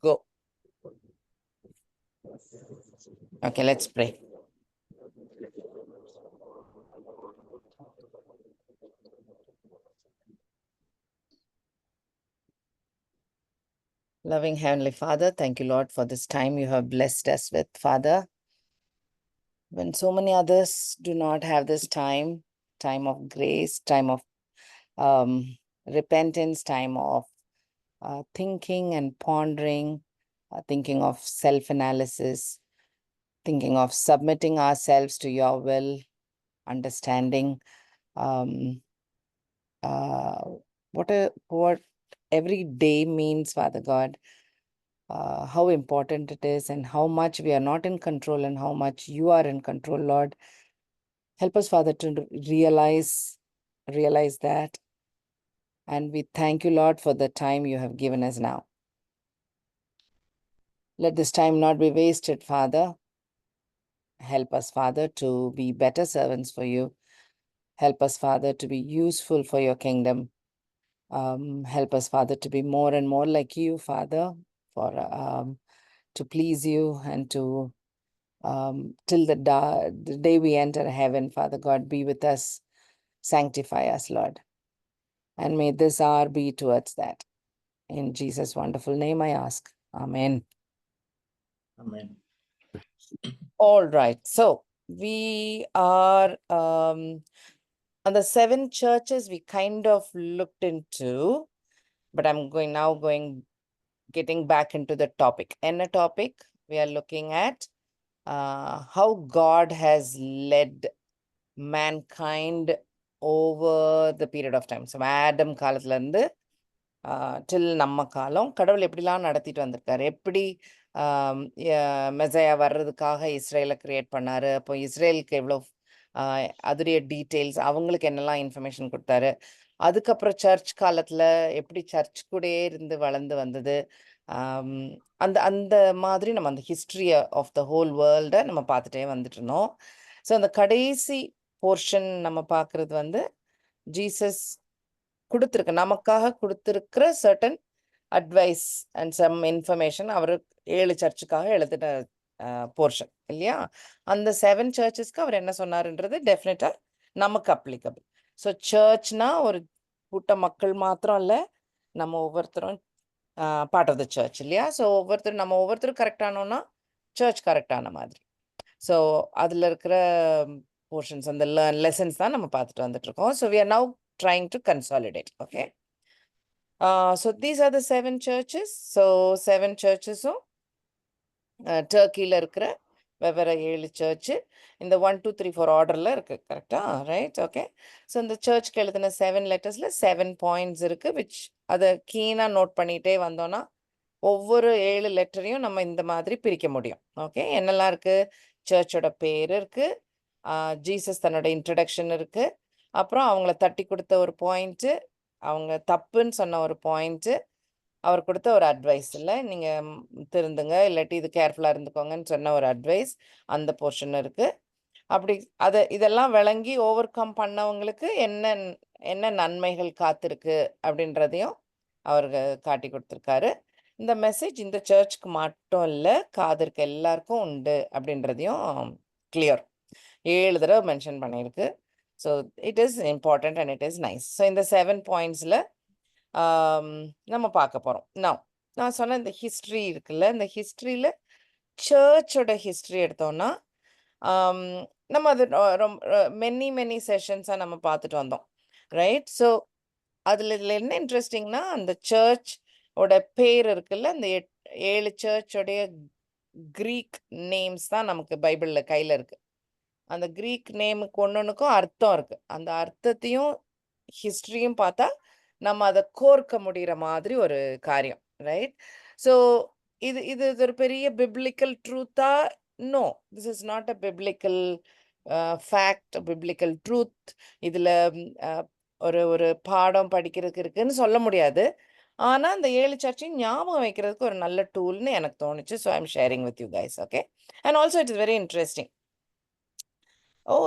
go. Okay, let's pray. Loving Heavenly Father, thank you, Lord, for this time you have blessed us with, Father. When so many others do not have this time of grace, time of repentance, time of thinking and pondering, thinking of self-analysis, thinking of submitting ourselves to your will, understanding what every day means, Father God, how important it is and how much we are not in control and how much you are in control, Lord. Help us, Father, to realize that. And we thank you, Lord, for the time you have given us now. Let this time not be wasted, Father. Help us, Father, to be better servants for you. Help us, Father, to be useful for your kingdom. Help us, Father, to be more and more like you, Father, for to please you and to till the day we enter heaven, Father God, be with us, sanctify us, Lord. And may this hour be towards that. In Jesus' wonderful name I ask. Amen. Amen. All right. So we are on the 7 churches we kind of looked into, but I'm getting back into the topic. In a topic, we are looking at how God has led mankind over the period of time. So Adam காலத்துல இருந்து till நம்ம காலம் கடவுள் எப்படிலாம் நடத்திட்டு வந்திருக்காரு, எப்படி மெசையா வர்றதுக்காக இஸ்ரேலை கிரியேட் பண்ணாரு, அப்போ இஸ்ரேலுக்கு எவ்வளோ அதுடைய டீட்டெயில்ஸ், அவங்களுக்கு என்னெல்லாம் இன்ஃபர்மேஷன் கொடுத்தாரு, அதுக்கப்புறம் சர்ச் காலத்துல எப்படி சர்ச் கூடயே இருந்து வளர்ந்து வந்தது, அந்த அந்த மாதிரி நம்ம அந்த ஹிஸ்ட்ரி ஆஃப் த ஹோல் வேர்ல்டை நம்ம பார்த்துட்டே வந்துட்டு இருந்தோம். ஸோ அந்த கடைசி போர்ஷன் நம்ம பார்க்கறது வந்து ஜீசஸ் நமக்காக கொடுத்திருக்கிற certain advice and some information அவர் 7 சர்ச்சுக்காக எழுதின போர்ஷன் இல்லையா. அந்த 7 சர்ச்சஸ்க்கு அவர் என்ன சொன்னாருன்றது டெஃபினட்டா நமக்கு அப்ளிகபிள். ஸோ சர்ச்னா ஒரு கூட்ட மக்கள் மாத்திரம் இல்லை, நம்ம ஒவ்வொருத்தரும் பார்ட் ஆஃப் த சர்ச் இல்லையா. ஸோ நம்ம ஒவ்வொருத்தரும் கரெக்டானோன்னா சர்ச் கரெக்டான மாதிரி. ஸோ அதில் இருக்கிற போர்ஷன்ஸ் அந்த லெசன்ஸ் தான் நம்ம பார்த்துட்டு வந்துட்டு இருக்கோம். So we are now trying to consolidate. Okay. So these are the 7 churches. So 7 churches டர்க்கியில் இருக்கிற வெவ்வேறு 7 சர்ச்சு இந்த 1 2 3 4 ஆர்டரில் இருக்குது. கரெக்டாக? ரைட். ஓகே. ஸோ இந்த சர்ச்சுக்கு எழுதின 7 லெட்டர்ஸில் 7 பாயிண்ட்ஸ் இருக்குது, விச் அதை கீனாக நோட் பண்ணிகிட்டே வந்தோன்னா ஒவ்வொரு 7 லெட்டரையும் நம்ம இந்த மாதிரி பிரிக்க முடியும். ஓகே. என்னெல்லாம் இருக்குது? சர்ச்சோட பேர் இருக்குது, ஜீசஸ் தன்னோட இன்ட்ரடக்ஷன் இருக்குது, அப்புறம் அவங்கள தட்டி கொடுத்த ஒரு பாயிண்ட்டு, அவங்க தப்புன்னு சொன்ன ஒரு பாயிண்ட்டு, அவர் கொடுத்த ஒரு அட்வைஸ், இல்லை நீங்கள் திருந்துங்க இல்லாட்டி இது கேர்ஃபுல்லாக இருந்துக்கோங்கன்னு சொன்ன ஒரு அட்வைஸ், அந்த போர்ஷன் இருக்குது. அப்படி இதெல்லாம் விளங்கி ஓவர் கம் பண்ணவங்களுக்கு என்ன என்ன நன்மைகள் காத்திருக்கு அப்படின்றதையும் அவருக்கு காட்டி கொடுத்துருக்காரு. இந்த மெசேஜ் இந்த சர்ச்சுக்கு மட்டும் இல்லை, காதிற்கு எல்லாருக்கும் உண்டு அப்படின்றதையும் கிளியர் 7 தடவை மென்ஷன் பண்ணியிருக்கு. So it is important and it is nice. So இந்த 7 பாயிண்ட்ஸில் நம்ம பார்க்க போகிறோம். நான் சொன்ன இந்த ஹிஸ்ட்ரி இருக்குல்ல, இந்த ஹிஸ்ட்ரியில் சர்ச்சோட ஹிஸ்ட்ரி எடுத்தோன்னா நம்ம அது ரொம்ப மெனி செஷன்ஸாக நம்ம பார்த்துட்டு வந்தோம், ரைட். ஸோ இதில் என்ன இன்ட்ரெஸ்டிங்னா, அந்த சர்ச்சோட பேர் இருக்குல்ல, அந்த 7 சர்ச்சோடைய க்ரீக் நேம்ஸ் தான் நமக்கு பைபிளில் கையில் இருக்குது. அந்த க்ரீக் நேமுக்கு ஒன்னொன்றுக்கும் அர்த்தம் இருக்குது. அந்த அர்த்தத்தையும் ஹிஸ்ட்ரியும் பார்த்தா நம்ம அதை கோர்க்க முடிகிற மாதிரி ஒரு காரியம், ரைட். ஸோ இது இது ஒரு பெரிய பிப்ளிக்கல் ட்ரூத்தா? No, this is not a biblical fact, biblical truth. இதில் ஒரு ஒரு பாடம் படிக்கிறதுக்கு இருக்குன்னு சொல்ல முடியாது. ஆனால் அந்த 7 சர்ச்சையும் ஞாபகம் வைக்கிறதுக்கு ஒரு நல்ல டூல்னு எனக்கு தோணுச்சு. So I am sharing with you guys. Okay. And also it is very interesting.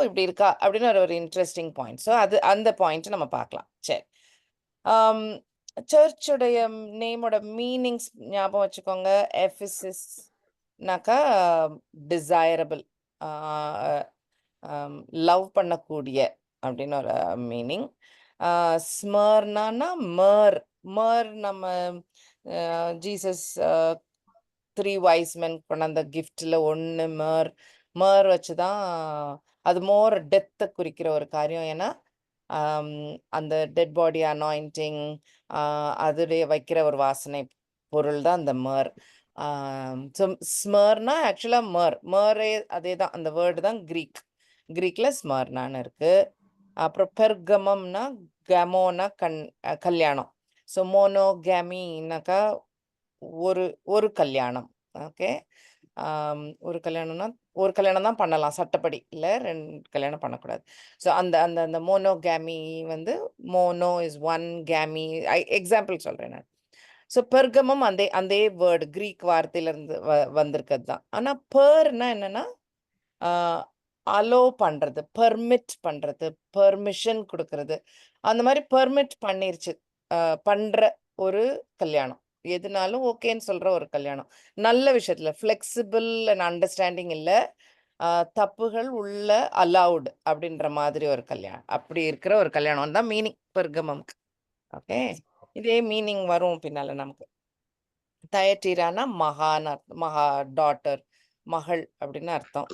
இப்படி இருக்கா அப்படின்னு ஒரு இன்ட்ரெஸ்டிங் பாயிண்ட். ஸோ அந்த பாயிண்ட் நம்ம பார்க்கலாம். சரி. சர்ச்சுடைய நேமோட மீனிங்ஸ் ஞாபகம் வச்சுக்கோங்க. எஃபெசஸ்னாக்கா டிசைரபிள், லவ் பண்ணக்கூடிய அப்படின்னு ஒரு மீனிங். ஸ்மர்னானா மர், மர் நம்ம ஜீசஸ் 3 வைஸ் மென் கொண்டாந்த கிஃப்ட்ல ஒன்று மர். மர் வச்சுதான் அது மோர் டெத்தை குறிக்கிற ஒரு காரியம். ஏன்னா அந்த டெட் பாடி அனாயிண்டிங் அதுடைய வைக்கிற ஒரு வாசனை பொருள் தான் அந்த மர். ஸோ ஸ்மர்னா ஆக்சுவலா மரே அதே தான், அந்த வேர்டு தான் கிரீக்ல ஸ்மர்னான்னு இருக்கு. அப்புறம் பெர்கமம்னா கமோனா கல்யாணம். ஸோ மோனோகேமினாக்கா ஒரு ஒரு கல்யாணம். ஓகே. ஒரு கல்யாணம்னா ஒரு கல்யாணம் தான் பண்ணலாம் சட்டப்படி, இல்ல 2 கல்யாணம் பண்ணக்கூடாது. ஸோ அந்த அந்த அந்த மோனோகேமி வந்து மோனோ இஸ் ஒன், கேமி எக்ஸாம்பிள் சொல்றேன் நான். ஸோ பெர்கமம் அந்த அதே வேர்டு கிரீக் வார்த்தையில இருந்து வந்திருக்கிறது தான். ஆனா பெர்னா என்னன்னா அலோ பண்றது, பெர்மிட் பண்றது, பெர்மிஷன் கொடுக்கறது. அந்த மாதிரி பெர்மிட் பண்ணிருச்சு பண்ற ஒரு கல்யாணம். எதுனாலும் ஓகேன்னு சொல்ற ஒரு கல்யாணம். நல்ல விஷயத்துல ஃப்ளெக்சிபிள் அண்ட் அண்டர்ஸ்டாண்டிங் இல்ல, தப்புகள் உள்ள அலவுட் அப்படின்ற மாதிரி ஒரு கல்யாணம். அப்படி இருக்கிற ஒரு கல்யாணம் தான் மீனிங் பெர்கமம்க்கு. ஓகே. இதே மீனிங் வரும் பின்னால நமக்கு. தயட்டீரானா மகான்னு மகா, டாட்டர், மகள் அப்படின்னு அர்த்தம்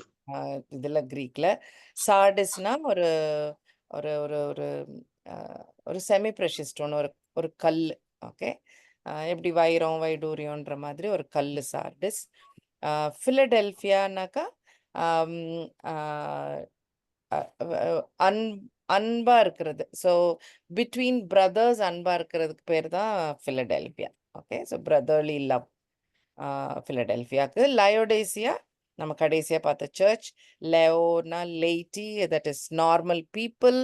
இதுல கிரீக்ல. சார்டிஸ்னா ஒரு ஒரு ஒரு ஒரு ஒரு செமி ப்ரெஷியஸ் ஸ்டோன், ஒரு ஒரு கல். ஓகே. எப்படி வைரம் வைடூரியன்ற மாதிரி ஒரு கல் சார்டிஸ். ஃபிலடெல்ஃபியானாக்கா அன்பா இருக்கிறது. ஸோ பிட்வீன் பிரதர்ஸ் அன்பா இருக்கிறதுக்கு பேர் தான் Philadelphia. Okay. So brotherly love ஃபிலடெல்ஃபியாவுக்கு. லயோடேசியா நம்ம கடைசியாக பார்த்த சர்ச். லெயோனா laity, that is normal people.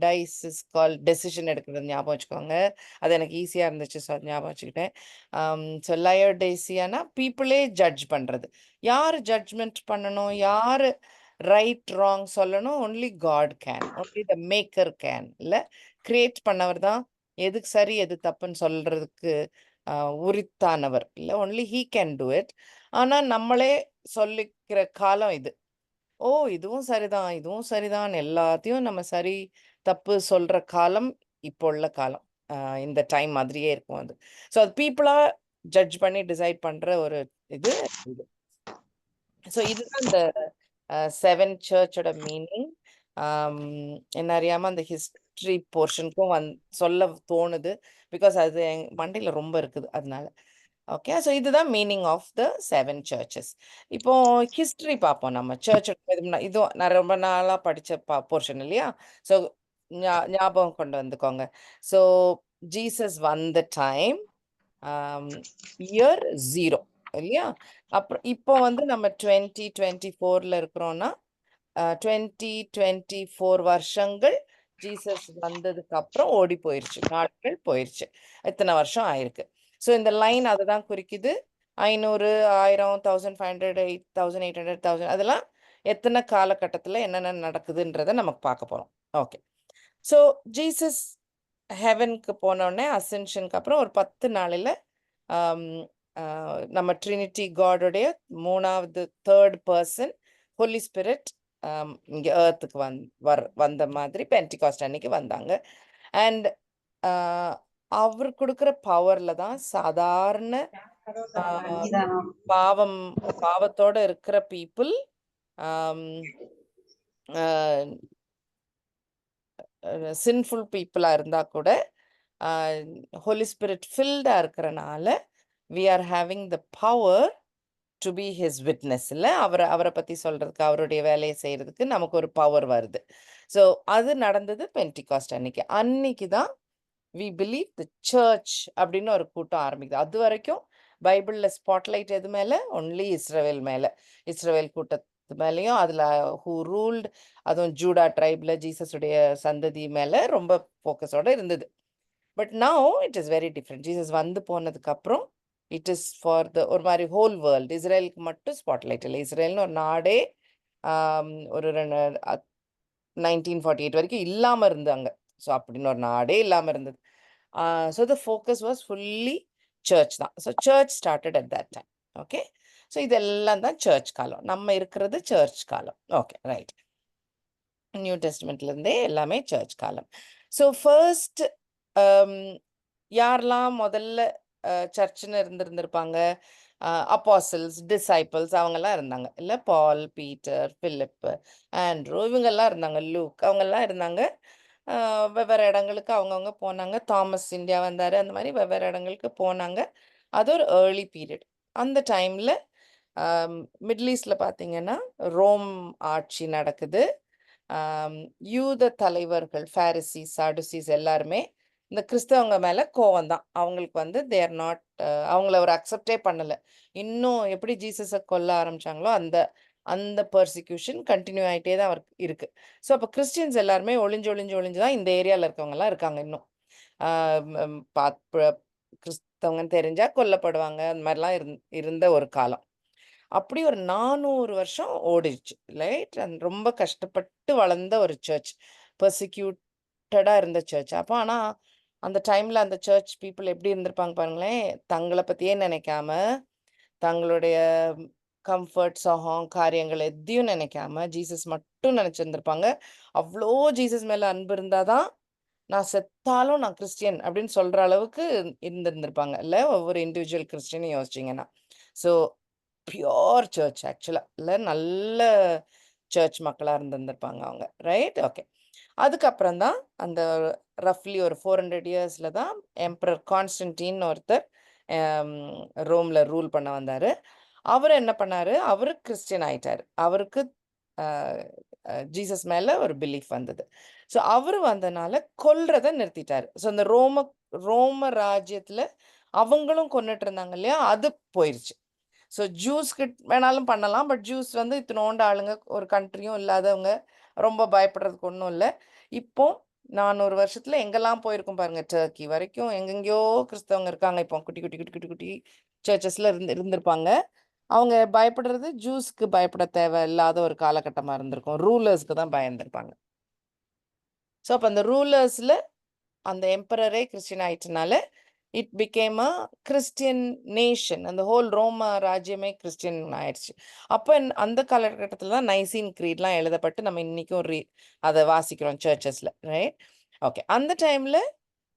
This is call decision எடுக்கிறது, ஞாபகம் வச்சுக்கோங்க. அது எனக்கு ஈஸியாக இருந்துச்சு, ஸோ ஞாபகம் வச்சுக்கிட்டேன். ஸோ லயோடேசியானா பீப்புளே ஜட்ஜ் பண்ணுறது. யார் ஜட்ஜ்மெண்ட் பண்ணணும், யார் ரைட் ராங் சொல்லணும்? Only God can, only the maker can. இல்லை, கிரியேட் பண்ணவர் தான் எதுக்கு சரி எது தப்புன்னு சொல்றதுக்கு உரித்தானவர். இல்லை, only he can do it. ஆனால் நம்மளே சொல்லிக்கிற காலம் இது. ஓ, இதுவும் சரிதான், இதுவும் சரிதான், எல்லாத்தையும் நம்ம சரி தப்பு சொல்ற காலம் இப்போ உள்ள காலம். இந்த டைம் மாதிரியே இருக்கும் அது. ஸோ அது பீப்புளா ஜட்ஜ் பண்ணி டிசைட் பண்ற ஒரு இது. ஸோ இதுதான் இந்த 7 சர்ச்சோட மீனிங். என்ன அறியாம அந்த ஹிஸ்ட்ரி போர்ஷனுக்கும் சொல்ல தோணுது, பிகாஸ் அது என் மண்டையில ரொம்ப இருக்குது அதனால. ஓகே. ஸோ இதுதான் மீனிங் ஆஃப் த 7 சர்ச்சஸ். இப்போ ஹிஸ்ட்ரி பார்ப்போம் நம்ம சர்ச்சோட. இதுவும் நான் ரொம்ப நாளாக படித்த போர்ஷன் இல்லையா? ஸோ ஞாபகம் கொண்டு வந்துக்கோங்க. ஸோ ஜீசஸ் வந்த டைம் இயர் 0 இல்லையா? அப்புறம் இப்போ வந்து நம்ம 2024ல இருக்கிறோம்னா 2024 வருஷங்கள் ஜீசஸ் வந்ததுக்கு அப்புறம் ஓடி போயிருச்சு, நாட்கள் போயிருச்சு, இத்தனை வருஷம் ஆயிருக்கு. ஸோ இந்த லைன் அதை தான் குறிக்குது. 500, 1000, 1500, 8800, 1000, அதெல்லாம் எத்தனை காலகட்டத்தில் என்னென்ன நடக்குதுன்றதை நமக்கு பார்க்க போகிறோம். ஓகே. ஸோ ஜீசஸ் ஹெவனுக்கு போனோடனே அசென்ஷனுக்கு அப்புறம் ஒரு 10 நாளில் நம்ம ட்ரினிட்டி காடோடைய 3வது தேர்ட் பர்சன் ஹோலி ஸ்பிரிட் இங்கே ஏர்த்துக்கு வந்த மாதிரி பென்டிகாஸ்ட் அன்னைக்கு வந்தாங்க. அண்ட் அவர் கொடுக்குற பவர்ல தான் சாதாரண பாவத்தோட இருக்கிற பீப்புள், சின்ஃபுல் பீப்புளா இருந்தா கூட ஹோலி ஸ்பிரிட் ஃபில்டா இருக்கிறனால we are having the power to be his witness. இல்லை, அவரை பற்றி சொல்கிறதுக்கு, அவருடைய வேலையை செய்கிறதுக்கு நமக்கு ஒரு பவர் வருது. ஸோ அது நடந்தது பென்டிகாஸ்ட் அன்னைக்கு. அன்னைக்கு தான் வி பிலீவ் த சர்ச் அப்படின்னு ஒரு கூட்டம் ஆரம்பிக்குது. அது வரைக்கும் பைபிளில் ஸ்பாட்லைட் எது மேலே? ஒன்லி இஸ்ரவேல் மேலே, இஸ்ரவேல் கூட்டத்து மேலேயும், அதில் ஹூ ரூல்டு, அதுவும் ஜூடா ட்ரைபில் ஜீசஸுடைய சந்ததி மேலே ரொம்ப ஃபோக்கஸோடு இருந்தது. But now it is very different. Jesus வந்து போனதுக்கப்புறம் இட் இஸ் ஃபார் த ஒரு மாதிரி ஹோல் வேர்ல்டு. இஸ்ரேலுக்கு மட்டும் ஸ்பாட்லைட் இல்லை. இஸ்ரேல்னு ஒரு நாடே ஒரு 1948 வரைக்கும் இல்லாமல் இருந்தாங்க. ஸோ அப்படின்னு ஒரு நாடே இல்லாமல் இருந்தது. So the focus was fully church தான். So church started at that time. Okay. So இதெல்லாம் தான் சர்ச் காலம். நம்ம இருக்கிறது சர்ச் காலம். Okay, right. நியூ டெஸ்ட்மெண்ட்ல இருந்தே எல்லாமே சர்ச் காலம். ஸோ ஃபர்ஸ்ட் யாரெல்லாம் முதல்ல சர்ச்சுன்னு இருந்திருப்பாங்க? அப்போசல்ஸ், டிசைபிள்ஸ் அவங்கெல்லாம் இருந்தாங்க இல்லை? பால், பீட்டர், பிலிப், ஆண்ட்ரூ இவங்கெல்லாம் இருந்தாங்க. லூக் அவங்கெல்லாம் இருந்தாங்க. வெவ்வேறு இடங்களுக்கு அவங்கவுங்க போனாங்க. தாமஸ் இந்தியா வந்தார். அந்த மாதிரி வெவ்வேறு இடங்களுக்கு போனாங்க. அது ஒரு ஏர்லி பீரியட். அந்த டைமில் மிடில் ஈஸ்டில் பார்த்தீங்கன்னா ரோம் ஆட்சி நடக்குது. யூத தலைவர்கள் ஃபாரிசீஸ், சாடுசீஸ் எல்லாருமே இந்த கிறிஸ்தவங்க மேலே கோவம் தான். அவங்களுக்கு வந்து தேர் நாட், அவங்கள ஒரு அக்செப்டே பண்ணலை. இன்னும் எப்படி ஜீசஸை கொல்ல ஆரம்பிச்சாங்களோ அந்த அந்த பர்சிக்யூஷன் கண்டினியூ ஆகிட்டே தான் இருக்கு. ஸோ அப்போ கிறிஸ்டியன்ஸ் எல்லாருமே ஒளிஞ்சு ஒளிஞ்சு ஒளிஞ்சு தான் இந்த ஏரியாவில் இருக்கவங்கலாம் இருக்காங்க. இன்னும் கிறிஸ்தவங்கன்னு தெரிஞ்சால் கொல்லப்படுவாங்க. அந்த மாதிரிலாம் இருந்த ஒரு காலம். அப்படி ஒரு 400 வருஷம் ஓடிடுச்சு, ரைட்? ரொம்ப கஷ்டப்பட்டு வளர்ந்த ஒரு சர்ச், பெர்சிக்யூட்டடாக இருந்த சர்ச். அப்போ ஆனால் அந்த டைமில் அந்த சர்ச் பீப்புள் எப்படி இருந்திருப்பாங்க பாருங்களேன். தங்களை பற்றியே நினைக்காம, தங்களுடைய கம்ஃபர்ட், சொகம், காரியங்கள் எதையும் நினைக்காம ஜீசஸ் மட்டும் நினச்சிருந்துருப்பாங்க. அவ்வளோ ஜீசஸ் மேலே அன்பு இருந்தால் தான் நான் செத்தாலும் நான் கிறிஸ்டியன் அப்படின்னு சொல்கிற அளவுக்கு இருந்திருந்திருப்பாங்க இல்லை? ஒவ்வொரு இண்டிவிஜுவல் கிறிஸ்டியனும் யோசிச்சிங்கன்னா. ஸோ பியோர் சர்ச் ஆக்சுவலாக இல்லை, நல்ல சர்ச் மக்களாக இருந்திருந்திருப்பாங்க அவங்க, ரைட்? ஓகே. அதுக்கப்புறம் தான் அந்த ரஃப்லி ஒரு 400 இயர்ஸில் தான் எம்பரர் கான்ஸ்டன்டின் ஒருத்தர் ரோமில் ரூல் பண்ண வந்தார். அவர் என்ன பண்ணார்? அவர் கிறிஸ்டியன் ஆயிட்டார். அவருக்கு ஜீசஸ் மேலே ஒரு பிலீஃப் வந்தது. ஸோ அவர் வந்தனால கொல்றதை நிறுத்திட்டார். ஸோ அந்த ரோம ராஜ்யத்தில் அவங்களும் கொண்டுட்டு இருந்தாங்க இல்லையா, அது போயிடுச்சு. ஸோ ஜூஸ்க்கு வேணாலும் பண்ணலாம். பட் ஜூஸ் வந்து இத்தனோண்டு ஆளுங்க, ஒரு கண்ட்ரியும் இல்லாதவங்க, ரொம்ப பயப்படுறதுக்கு ஒன்றும் இல்லை. இப்போ 400 வருஷத்தில் எங்கெல்லாம் போயிருக்கும் பாருங்க. டர்க்கி வரைக்கும் எங்கெங்கேயோ கிறிஸ்தவங்க இருக்காங்க. இப்போ குட்டி குட்டி குட்டி குட்டி குட்டி சர்ச்சஸில் இருந்திருப்பாங்க. அவங்க பயப்படுறது ஜூஸ்க்கு பயப்பட தேவை இல்லாத ஒரு காலகட்டமாக இருந்திருக்கும். ரூலர்ஸ்க்கு தான் பயந்துருப்பாங்க. ஸோ அப்போ அந்த ரூலர்ஸில் அந்த எம்பரரே கிறிஸ்டியன் ஆயிட்டனால it became a Christian nation. அந்த ஹோல் ரோம ராஜ்யமே கிறிஸ்டியன் ஆயிடுச்சு. அப்போ அந்த காலகட்டத்தில் தான் நைசின் க்ரீட்லாம் எழுதப்பட்டு நம்ம இன்றைக்கும் அதை வாசிக்கிறோம் சர்ச்சஸில், ரைட்? ஓகே. அந்த டைமில்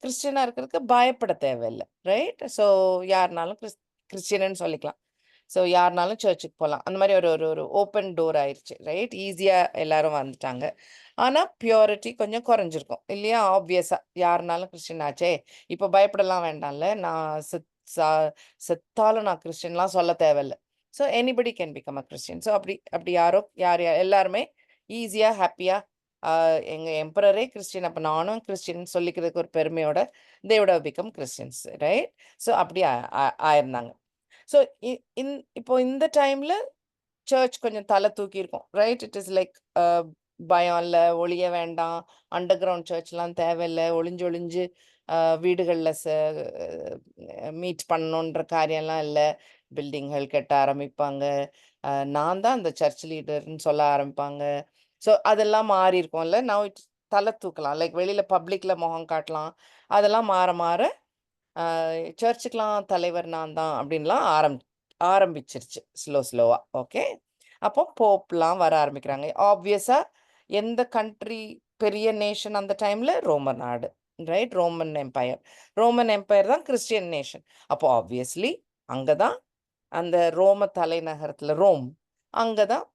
கிறிஸ்டியனாக இருக்கிறதுக்கு பயப்பட தேவையில்லை, ரைட்? ஸோ யாருனாலும் கிறிஸ்டியன்னு சொல்லிக்கலாம். ஸோ யாருனாலும் சர்ச்சுக்கு போகலாம். அந்த மாதிரி ஒரு ஒரு ஒரு ஓப்பன் டோர் ஆயிடுச்சு, ரைட்? ஈஸியாக எல்லாரும் வந்துட்டாங்க. ஆனால் பியூரிட்டி கொஞ்சம் குறைஞ்சிருக்கும் இல்லையா? ஆப்வியஸாக யாருனாலும் கிறிஸ்டின் ஆச்சே, இப்போ பயப்படலாம் வேண்டாம்ல. நான் செத்தாலும் நான் கிறிஸ்டின்லாம் சொல்ல தேவையில்லை. So anybody can become a Christian. So அப்படி அப்படி யார் எல்லாருமே ஈஸியாக ஹாப்பியாக எங்கள் எம்பரரே கிறிஸ்டின், அப்போ நானும் கிறிஸ்டின் சொல்லிக்கிறதுக்கு ஒரு பெருமையோட they would have become Christians, right? So அப்படி ஆயிருந்தாங்க. ஸோ இப்போ இந்த டைமில் சர்ச் கொஞ்சம் தலை தூக்கியிருக்கோம், ரைட்? இட் இஸ் லைக் பயம் இல்லை, ஒளிய வேண்டாம், அண்டர் கிரவுண்ட் சர்ச்லாம் தேவையில்லை, ஒளிஞ்சு ஒளிஞ்சு வீடுகளில் மீட் பண்ணணுன்ற காரியம்லாம் இல்லை. பில்டிங்கள் கட்ட ஆரம்பிப்பாங்க. நான் தான் அந்த சர்ச் லீடர்னு சொல்ல ஆரம்பிப்பாங்க. ஸோ அதெல்லாம் மாறி இருக்கும்ல. நான் தலை தூக்கலாம், லைக் வெளியில் பப்ளிக்கில் முகம் காட்டலாம். அதெல்லாம் மாற மாற சர்ச்சுக்கெலாம் தலைவர் நான் தான் அப்படின்லாம் ஆரம்பிச்சிருச்சு ஸ்லோவாக. ஓகே. அப்போ போப்லாம் வர ஆரம்பிக்கிறாங்க. ஆப்வியஸாக எந்த கண்ட்ரி பெரிய நேஷன் அந்த டைமில்? ரோமன் நாடு, ரைட்? ரோமன் எம்பையர் தான் கிறிஸ்டியன் நேஷன். அப்போ ஆப்வியஸ்லி அங்கே தான் அந்த ரோம தலைநகரத்தில் ரோம், அங்கே தான்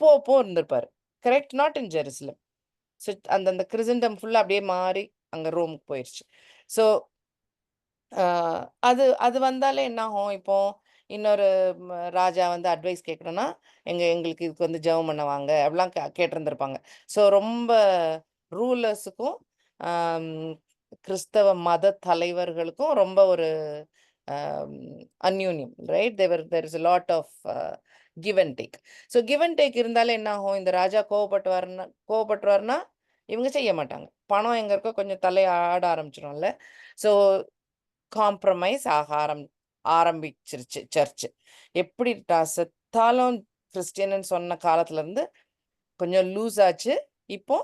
போப்பும் இருந்திருப்பார், correct? Not in Jerusalem. So அந்த கிறிஸ்டண்டம் ஃபுல்லாக அப்படியே மாறி அங்கே ரோமுக்கு போயிடுச்சு. ஸோ அது அது வந்தாலே என்ன ஆகும்? இப்போ இன்னொரு ராஜா வந்து அட்வைஸ் கேட்கணும்னா, எங்களுக்கு இதுக்கு வந்து ஜெபம் பண்ண வாங்க அப்படிலாம் கேட்டிருந்திருப்பாங்க. ஸோ ரொம்ப ரூலர்ஸுக்கும் கிறிஸ்தவ மத தலைவர்களுக்கும் ரொம்ப ஒரு அந்யூன்யம், right? There is a lot of give and take. So give and take இருந்தாலே என்ன ஆகும்? இந்த ராஜா கோவப்பட்டுவாருன்னா இவங்க செய்ய மாட்டாங்க. பணம் எங்கே இருக்கோ கொஞ்சம் தலையை ஆட ஆரம்பிச்சிடும்ல. ஸோ காம்ப்ரமைஸ் ஆரம்பிச்சிருச்சு சர்ச்சு. எப்படி செத்தாலும் கிறிஸ்டியன்னு சொன்ன காலத்துலேருந்து கொஞ்சம் லூஸ் ஆச்சு. இப்போ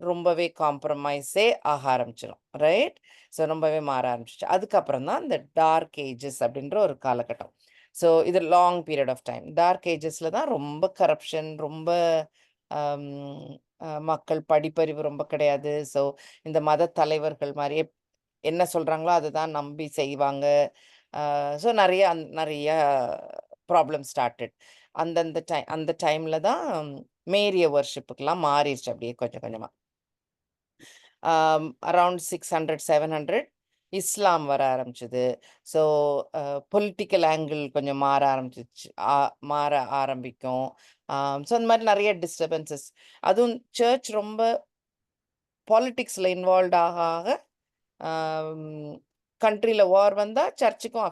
ரொம்பவே காம்ப்ரமைஸே ஆக ஆரம்பிச்சிடும், ரைட்? ஸோ ரொம்பவே மாற ஆரம்பிச்சிச்சு. அதுக்கப்புறம் தான் இந்த டார்க் ஏஜஸ் அப்படின்ற ஒரு காலகட்டம். ஸோ இது long period of time. Dark ஏஜஸில் தான் ரொம்ப கரப்ஷன், ரொம்ப மக்கள் படிப்பறிவு ரொம்ப கிடையாது. ஸோ இந்த மத தலைவர்கள் மாதிரியே என்ன சொல்கிறாங்களோ அதை தான் நம்பி செய்வாங்க. ஸோ நிறைய ப்ராப்ளம் ஸ்டார்டட். அந்த டைமில் தான் மேரிய வர்ஷிப்புக்கெல்லாம் மாறிடுச்சு அப்படியே கொஞ்சம் கொஞ்சமாக. அரவுண்ட் 600 700 இஸ்லாம் வர ஆரம்பிச்சது. ஸோ பொலிட்டிக்கல் ஆங்கிள் கொஞ்சம் மாற ஆரம்பிக்கும். ஸோ அந்த மாதிரி நிறைய டிஸ்டர்பன்சஸ். அதுவும் சர்ச் ரொம்ப பாலிட்டிக்ஸில் இன்வால்வ் ஆக கண்ட்ரியில் வார் வந்தால் சர்ச்சுக்கும்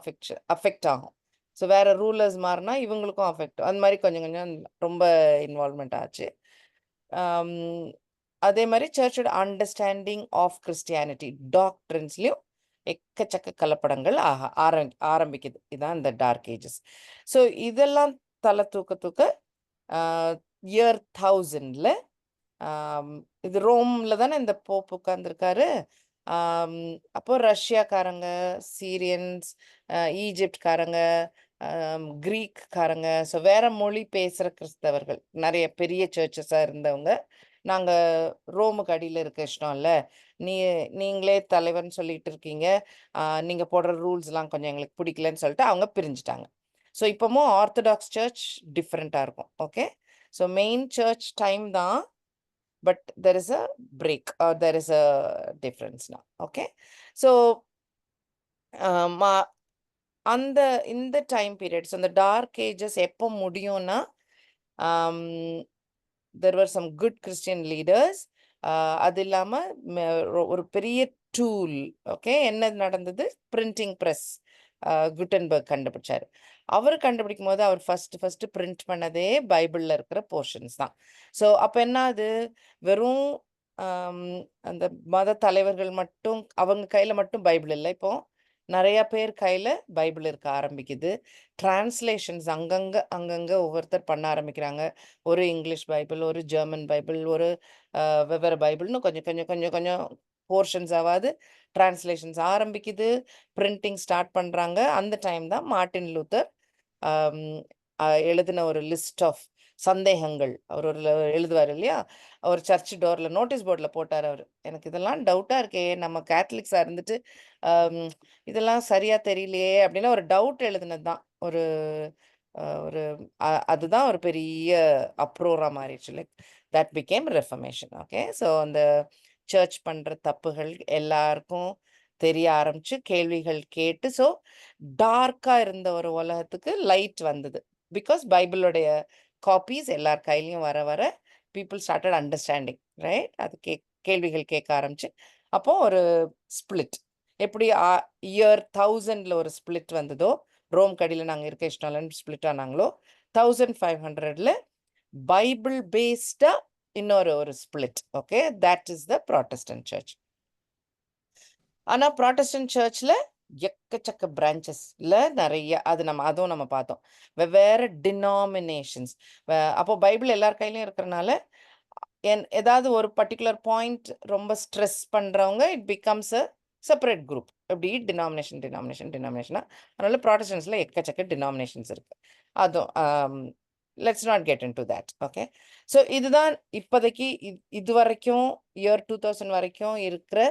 அஃபெக்ட் ஆகும். ஸோ வேறு ரூலர்ஸ் மாறினா இவங்களுக்கும் அஃபெக்ட். அந்த மாதிரி கொஞ்சம் கொஞ்சம் ரொம்ப இன்வால்மெண்ட் ஆச்சு. அதே மாதிரி சர்ச்சோட அண்டர்ஸ்டாண்டிங் ஆஃப் கிறிஸ்டியானிட்டி டாக்ட்ரின்ஸ்லையும் எக்கச்சக்க கலப்படங்கள் ஆரம்பிக்குது. இதுதான் இந்த டார்க் ஏஜஸ். ஸோ இதெல்லாம் தலை தூக்க இயர் 1000ல் இது ரோமில் தானே இந்த போப் உட்காந்துருக்காரு. அப்போ ரஷ்யாக்காரங்க, சீரியன்ஸ், ஈஜிப்ட்காரங்க, கிரீக்காரங்க, ஸோ வேற மொழி பேசுகிற கிறிஸ்தவர்கள் நிறைய பெரிய சர்ச்சஸாக இருந்தவங்க, நாங்கள் ரோமுக்கு அடியில் இருக்க இஷ்டம் இல்லை, நீங்களே தலைவர்னு சொல்லிட்டு இருக்கீங்க, நீங்கள் போடுற ரூல்ஸ்லாம் கொஞ்சம் எங்களுக்கு பிடிக்கலன்னு சொல்லிட்டு அவங்க பிரிஞ்சுட்டாங்க. ஸோ இப்போவும் ஆர்த்தடாக்ஸ் சர்ச் டிஃப்ரெண்ட்டாக இருக்கும். Okay, so main church time தான், but there is a break or there is a difference now. Okay, so இந்த டைம் பீரியட்ஸ் அந்த டார்க் ஏஜஸ் எப்போ முடியும்னா there were some good Christian leaders. அது இல்லாமல் ஒரு பெரிய டூல். ஓகே, என்ன நடந்தது? பிரிண்டிங் ப்ரெஸ் குட்டன்பர்க் கண்டுபிடிச்சார். அவர் கண்டுபிடிக்கும் போது அவர் ஃபர்ஸ்ட் பிரிண்ட் பண்ணதே பைபிளில் இருக்கிற போர்ஷன்ஸ் தான். ஸோ அப்போ என்ன, அது வெறும் அந்த மத தலைவர்கள் மட்டும் அவங்க கையில் மட்டும் பைபிள் இல்லை, இப்போ நிறைய பேர் கையில் பைபிள் இருக்க ஆரம்பிக்குது. டிரான்ஸ்லேஷன்ஸ் அங்கங்கே ஒவ்வொருத்தர் பண்ண ஆரம்பிக்கிறாங்க. ஒரு இங்கிலீஷ் பைபிள், ஒரு ஜெர்மன் பைபிள், ஒரு வெவ்வேறு பைபிள்னு கொஞ்சம் போர்ஷன்ஸ் ஆகாது டிரான்ஸ்லேஷன்ஸ் ஆரம்பிக்குது, பிரிண்டிங் ஸ்டார்ட் பண்ணுறாங்க. அந்த டைம் தான் மார்ட்டின் லூத்தர் எழுதின ஒரு லிஸ்ட் ஆஃப் சந்தேகங்கள் அவர் ஒரு எழுதுவார் இல்லையா, அவர் சர்ச் டோரில் நோட்டீஸ் போர்டில் போட்டார். அவர் எனக்கு இதெல்லாம் டவுட்டாக இருக்கே, நம்ம கேத்தலிக்ஸாக இருந்துட்டு இதெல்லாம் சரியாக தெரியலையே அப்படின்னு ஒரு டவுட் எழுதுனது தான். ஒரு அதுதான் ஒரு பெரிய அப்ரோரா மாறிடுச்சு. Like that became reformation. Okay, so அந்த சர்ச் பண்ணுற தப்புகள் எல்லாருக்கும் தெரிய ஆரம்பிச்சு, கேள்விகள் கேட்டு, ஸோ டார்க்காக இருந்த ஒரு உலகத்துக்கு லைட் வந்தது. பிகாஸ் பைபிளுடைய காப்பீஸ் எல்லார் கையிலையும் வர வர பீப்புள் ஸ்டார்டட் அண்டர்ஸ்டாண்டிங், ரைட்? அது கேள்விகள் கேட்க ஆரம்பிச்சு. அப்போ ஒரு ஸ்பிளிட், எப்படி இயர் 1000ல் ஒரு ஸ்பிளிட் வந்ததோ, ரோம் கடியில் நாங்கள் இருக்க இஷ்டம் இல்லைன்னு ஸ்பிளிட் ஆனாங்களோ, 1500ல் பைபிள் பேஸ்டா இன்னொரு split. Okay, that is the protestant church. ஆனால் ப்ராட்டஸ்டன்ட் சர்ச்சில் எக்கச்சக்க பிரான்ச்சஸ்ல நிறைய, அதுவும் நம்ம பார்த்தோம், வெவ்வேறு டினாமினேஷன்ஸ். அப்போ பைபிள் எல்லார் கையிலையும் இருக்கிறனால ஏதாவது ஒரு பர்டிகுலர் பாயிண்ட் ரொம்ப ஸ்ட்ரெஸ் பண்ணுறவங்க, it becomes a separate group. எப்படி டினாமினேஷனா. அதனால ப்ராட்டஸ்டன்ஸில் எக்கச்சக்க டினாமினேஷன்ஸ் இருக்கு. அதுவும் let's not get in to that. Okay, so இதுதான் இப்போதைக்கு இது வரைக்கும் இயர் 2000 வரைக்கும் இருக்கிற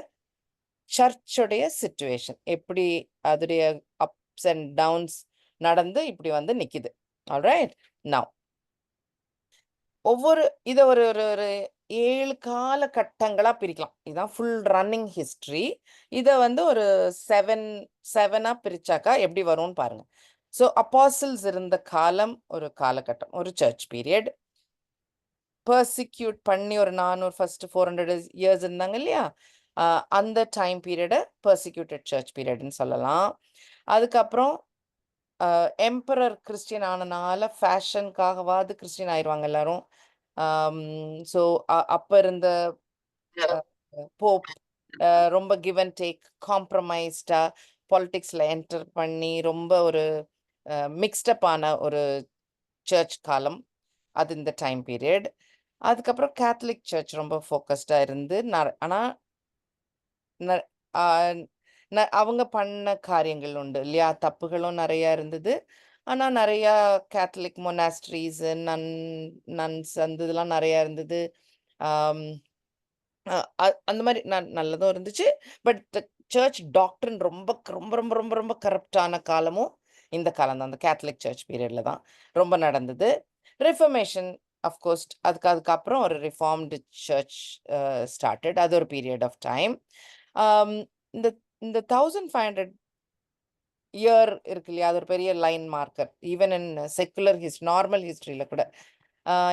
சர்ச்சுடைய சிச்சுவேஷன். எப்படி அதோடைய அப்ஸ் அண்ட் டவுன்ஸ் நடந்து இப்படி வந்து நிற்கிது. ஆல்ரைட், நவ் இதை ஒரு 7 காலகட்டங்களாக பிரிக்கலாம். இதுதான் ஃபுல் ரன்னிங் ஹிஸ்ட்ரி. இதை வந்து ஒரு 7ஆக பிரிச்சாக்கா எப்படி வரும்னு பாருங்க. ஸோ அப்பாசில்ஸ் இருந்த காலம் ஒரு காலகட்டம், ஒரு சர்ச் பீரியட். பர்சிக்யூட் பண்ணி ஒரு 400 இயர்ஸ் இருந்தாங்க இல்லையா, அந்த டைம் பீரியடை பர்சிக்யூட்டட் சர்ச் பீரியட்னு சொல்லலாம். அதுக்கப்புறம் எம்பரர் கிறிஸ்டியன் ஆனனால ஃபேஷனுக்காகவாது கிறிஸ்டியன் ஆயிடுவாங்க எல்லாரும். ஸோ அப்போ இருந்த போப் ரொம்ப கிவ் அண்ட் டேக், காம்ப்ரமைஸ்டா பாலிட்டிக்ஸில் என்டர் பண்ணி ரொம்ப ஒரு மிக்ஸ்டப் ஆன ஒரு சர்ச் காலம், அது இந்த டைம் பீரியட். அதுக்கப்புறம் கேத்தலிக் சர்ச் ரொம்ப ஃபோக்கஸ்டா இருந்து ஆனா ஆ, அவங்க பண்ண காரியங்கள் உண்டு இல்லையா? தப்புகளும் நிறைய இருந்தது. ஆனா நிறைய கேத்தலிக் மொனாஸ்ட்ரீஸ், நன்ஸ் அந்த இதெல்லாம் நிறைய இருந்தது. ஆம், அந்த மாதிரி நல்லதும் இருந்துச்சு. பட் சர்ச் டாக்டரின் ரொம்ப ரொம்ப ரொம்ப ரொம்ப ரொம்ப கரப்டான காலமும் இந்த காலம் தான். அந்த கேத்தலிக் சர்ச் பீரியட்ல தான் ரொம்ப நடந்தது. ரிஃபர்மேஷன் அஃப்கோர்ஸ் அதுக்கப்புறம் ஒரு ரிஃபார்ம்டு சர்ச் ஸ்டார்டட். அது ஒரு பீரியட் ஆஃப் டைம். இந்த இந்த 1500 இயர் இருக்கு இல்லையா? அது ஒரு பெரிய line marker. Even in secular normal ஹிஸ்டரியில கூட.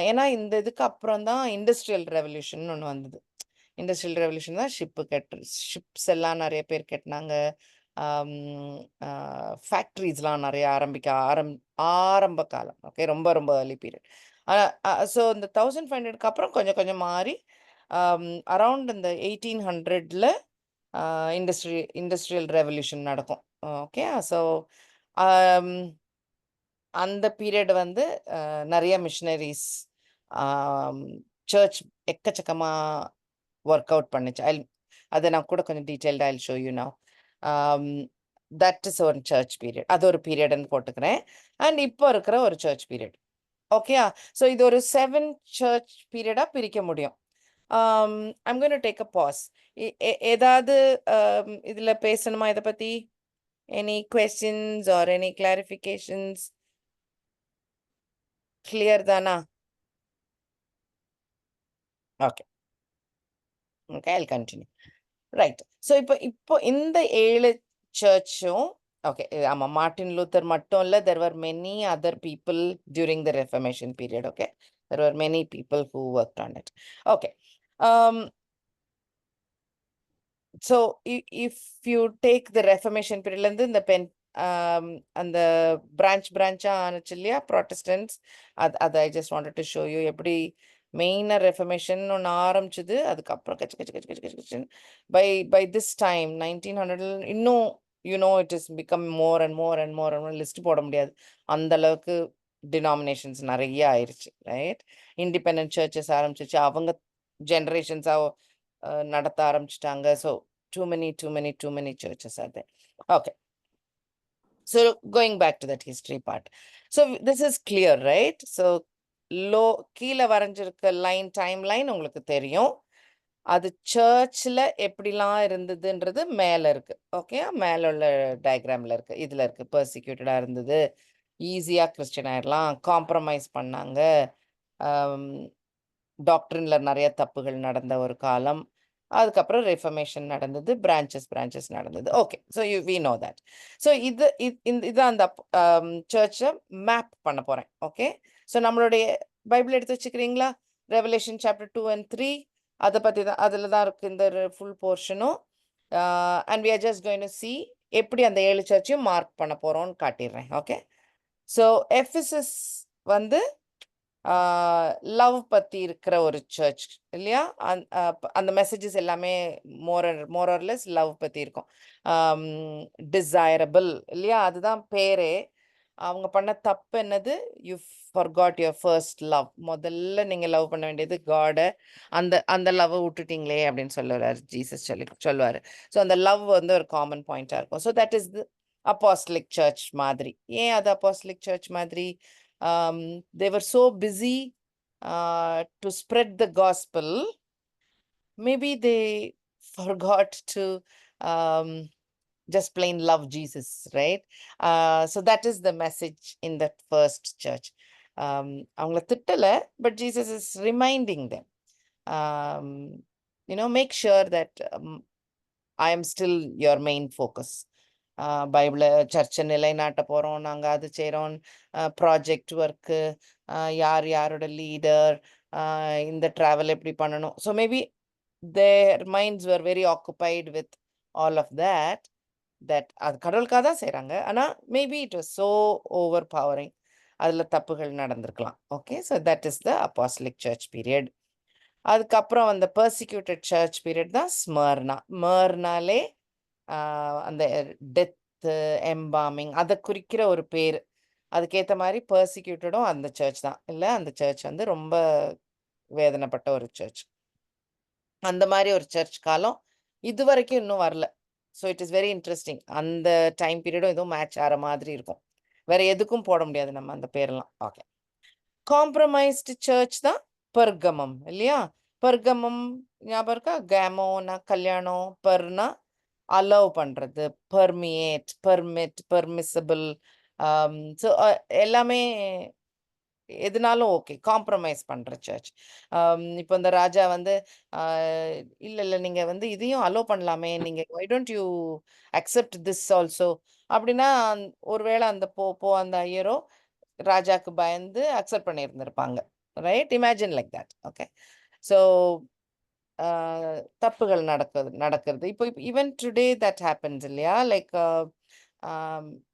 ஏன்னா இந்த இதுக்கு அப்புறம் தான் இண்டஸ்ட்ரியல் ரெவல்யூஷன் ஒண்ணு வந்தது. இண்டஸ்ட்ரியல் ரெவல்யூஷன் தான் ஷிப்ஸ் எல்லாம் நிறைய பேர் கட்டினாங்க. ஃபேக்ட்ரிஸ்லாம் நிறைய ஆரம்ப காலம். ஓகே, ரொம்ப ரொம்ப ஏர்லி பீரியட். ஸோ இந்த 1500க்கு அப்புறம் கொஞ்சம் கொஞ்சம் மாறி அரவுண்ட் இந்த 1800ல இண்டஸ்ட்ரியல் ரெவல்யூஷன் நடக்கும். ஓகே, ஸோ அந்த பீரியட் வந்து நிறைய மிஷனரிஸ் சர்ச் எக்கச்சக்கமா ஒர்க் அவுட் பண்ணுச்சு. அதை நான் கூட கொஞ்சம் டீட்டெயில்டாக ஐல் show you now. That is ஒரு சர்ச் பீரியட். அது ஒரு பீரியட்னு போட்டுக்கிறேன். அண்ட் இப்போ இருக்கிற ஒரு சர்ச் பீரியட். ஓகேயா? ஸோ இது ஒரு 7 சர்ச் பீரியடாக பிரிக்க முடியும். I'm going to take a pause. ஏதாவது இதில் பேசணுமா இதை பற்றி? Any questions or any clarifications? Clear தானா? Okay okay, I'll continue. Right. So இப்போ இந்த 7 சர்ச்சும் ஓகே. ஆமாம், மார்ட்டின் லூத்தர் மட்டும் இல்லை, there were many other people during the reformation period. Okay, there were many people who work on it. Okay, so if you take the reformation பீரியட்லேருந்து இந்த அந்த பிரான்ச்சாக ஆனிச்சு இல்லையா, ப்ராட்டஸ்டன்ஸ். அது I just wanted to show you எப்படி மெயினாக reformation ஒன்று ஆரம்பிச்சுது. அதுக்கப்புறம் கச்சு கச்சு கச்சு கச்சு கச்சு கச்சுன்னு பை திஸ் டைம் 1900 இன்னும் it is become more and more and more and list போட முடியாது. அந்த அளவுக்கு டினாமினேஷன்ஸ் நிறைய ஆயிடுச்சு. ரைட், இண்டிபெண்டன்ட் சர்ச்சஸ் ஆரம்பிச்சிச்சு. அவங்க ஜென்ரேஷன்ஸாக நடத்த ஆரம்பிச்சிட்டாங்க. So too many churches are there. Okay, so going back to that history part. So this is clear, right? So கீழே வரைஞ்சிருக்க டைம் லைன் உங்களுக்கு தெரியும். அது சர்ச்சில் எப்படிலாம் இருந்ததுன்றது மேலே இருக்கு. ஓகே, மேலே உள்ள டயக்ராமில் இருக்கு. இதில் இருக்கு. பெர்சிக்யூட்டடாக இருந்தது, ஈஸியாக கிறிஸ்டியன் ஆயிடலாம், காம்ப்ரமைஸ் பண்ணாங்க, டாக்டரின்ல நிறைய தப்புகள் நடந்த ஒரு காலம். அதுக்கப்புறம் ரெஃபர்மேஷன் நடந்தது, பிரான்ச்சஸ் நடந்தது. Okay, so we know that. So இது அந்த சர்ச்சை மேப் பண்ண போகிறேன். ஓகே, ஸோ நம்மளுடைய பைபிள் எடுத்து வச்சுக்கிறீங்களா? ரெவலேஷன் சாப்டர் 2 and 3 அதை பற்றி தான், அதில் தான் இருக்குது இந்த ஃபுல் போர்ஷனும். And we are just going to see எப்படி அந்த 7 சர்ச்சையும் மார்க் பண்ண போகிறோம்னு காட்டிடுறேன். ஓகே, ஸோ எஃபெசஸ் வந்து லவ் பற்றி இருக்கிற ஒரு சர்ச் இல்லையா? அந்த மெசேஜஸ் எல்லாமே மோரர்லெஸ் லவ் பற்றி இருக்கும். டிசைரபிள் இல்லையா? அதுதான் பேரே. அவங்க பண்ண தப்பு என்னது? You forgot your first love. முதல்ல நீங்கள் லவ் பண்ண வேண்டியது காடை. அந்த லவ் விட்டுட்டீங்களே அப்படின்னு சொல்லுவார் ஜீசஸ், சொல்லுவார். ஸோ அந்த லவ் வந்து ஒரு காமன் பாயிண்டாக இருக்கும். So that is the apostolic church மாதிரி. ஏன் அது அப்போஸ்டலிக் சர்ச் மாதிரி? They were so busy to spread the gospel. Maybe they forgot to just plain love Jesus, right? So that is the message in that first church. அவங்கள திட்டலை, but Jesus is reminding them, make sure that I am still your main focus. பைபிளை சர்ச்சை நிலைநாட்ட போகிறோம், நாங்கள் அது செய்கிறோம், project work, யாரோட leader, இந்த ட்ராவல் எப்படி பண்ணணும். So maybe their minds were very occupied with all of that அது கடவுளுக்காக தான் செய்கிறாங்க. ஆனால் maybe it was so overpowering, அதில் தப்புகள் நடந்திருக்கலாம். Okay, so that is the apostolic church period. அதுக்கப்புறம் அந்த பெர்சிக்யூட்டட் சர்ச் பீரியட் தான் ஸ்மர்னாலே அந்த டெத்து, எம்பாமிங் அதை குறிக்கிற ஒரு பேர். அதுக்கேற்ற மாதிரி பெர்சிக்யூட்டடும் அந்த சர்ச் தான் இல்லை? அந்த சர்ச் வந்து ரொம்ப வேதனைப்பட்ட ஒரு சர்ச். அந்த மாதிரி ஒரு சர்ச் காலம் இதுவரைக்கும் இன்னும் வரல. So it is very interesting. அந்த டைம் பீரியடும் இதுவும் மேட்ச் ஆகிற மாதிரி இருக்கும். வேற எதுக்கும் போட முடியாது நம்ம அந்த பேரெல்லாம். ஓகே. காம்ப்ரமைஸ்டு சர்ச் தான் பெர்கமம் இல்லையா? பெர்கமம் ஞாபகம் இருக்கா? கேமோனா கல்யாணம், பெர்னா அலோவ் பண்றது, பெர்மியேட், பெர்மிட், பெர்மிசிபிள். ஸோ எல்லாமே எதுனாலும் ஓகே. காம்ப்ரமைஸ் பண்ற சர்ச். இப்போ இந்த ராஜா வந்து இல்ல இல்ல நீங்க வந்து இதையும் அலோவ் பண்ணலாமே. நீங்க why don't you accept this also அப்படின்னா ஒருவேளை அந்த அந்த ஐயரோ ராஜாக்கு பயந்து அக்செப்ட் பண்ணியிருந்திருப்பாங்க. Right? Imagine like that. Okay. So தப்புகள் நடக்கிறது. இப்போ ஈவன் டுடே தட் ஹேப்பன்ஸ் இல்லையா? லைக்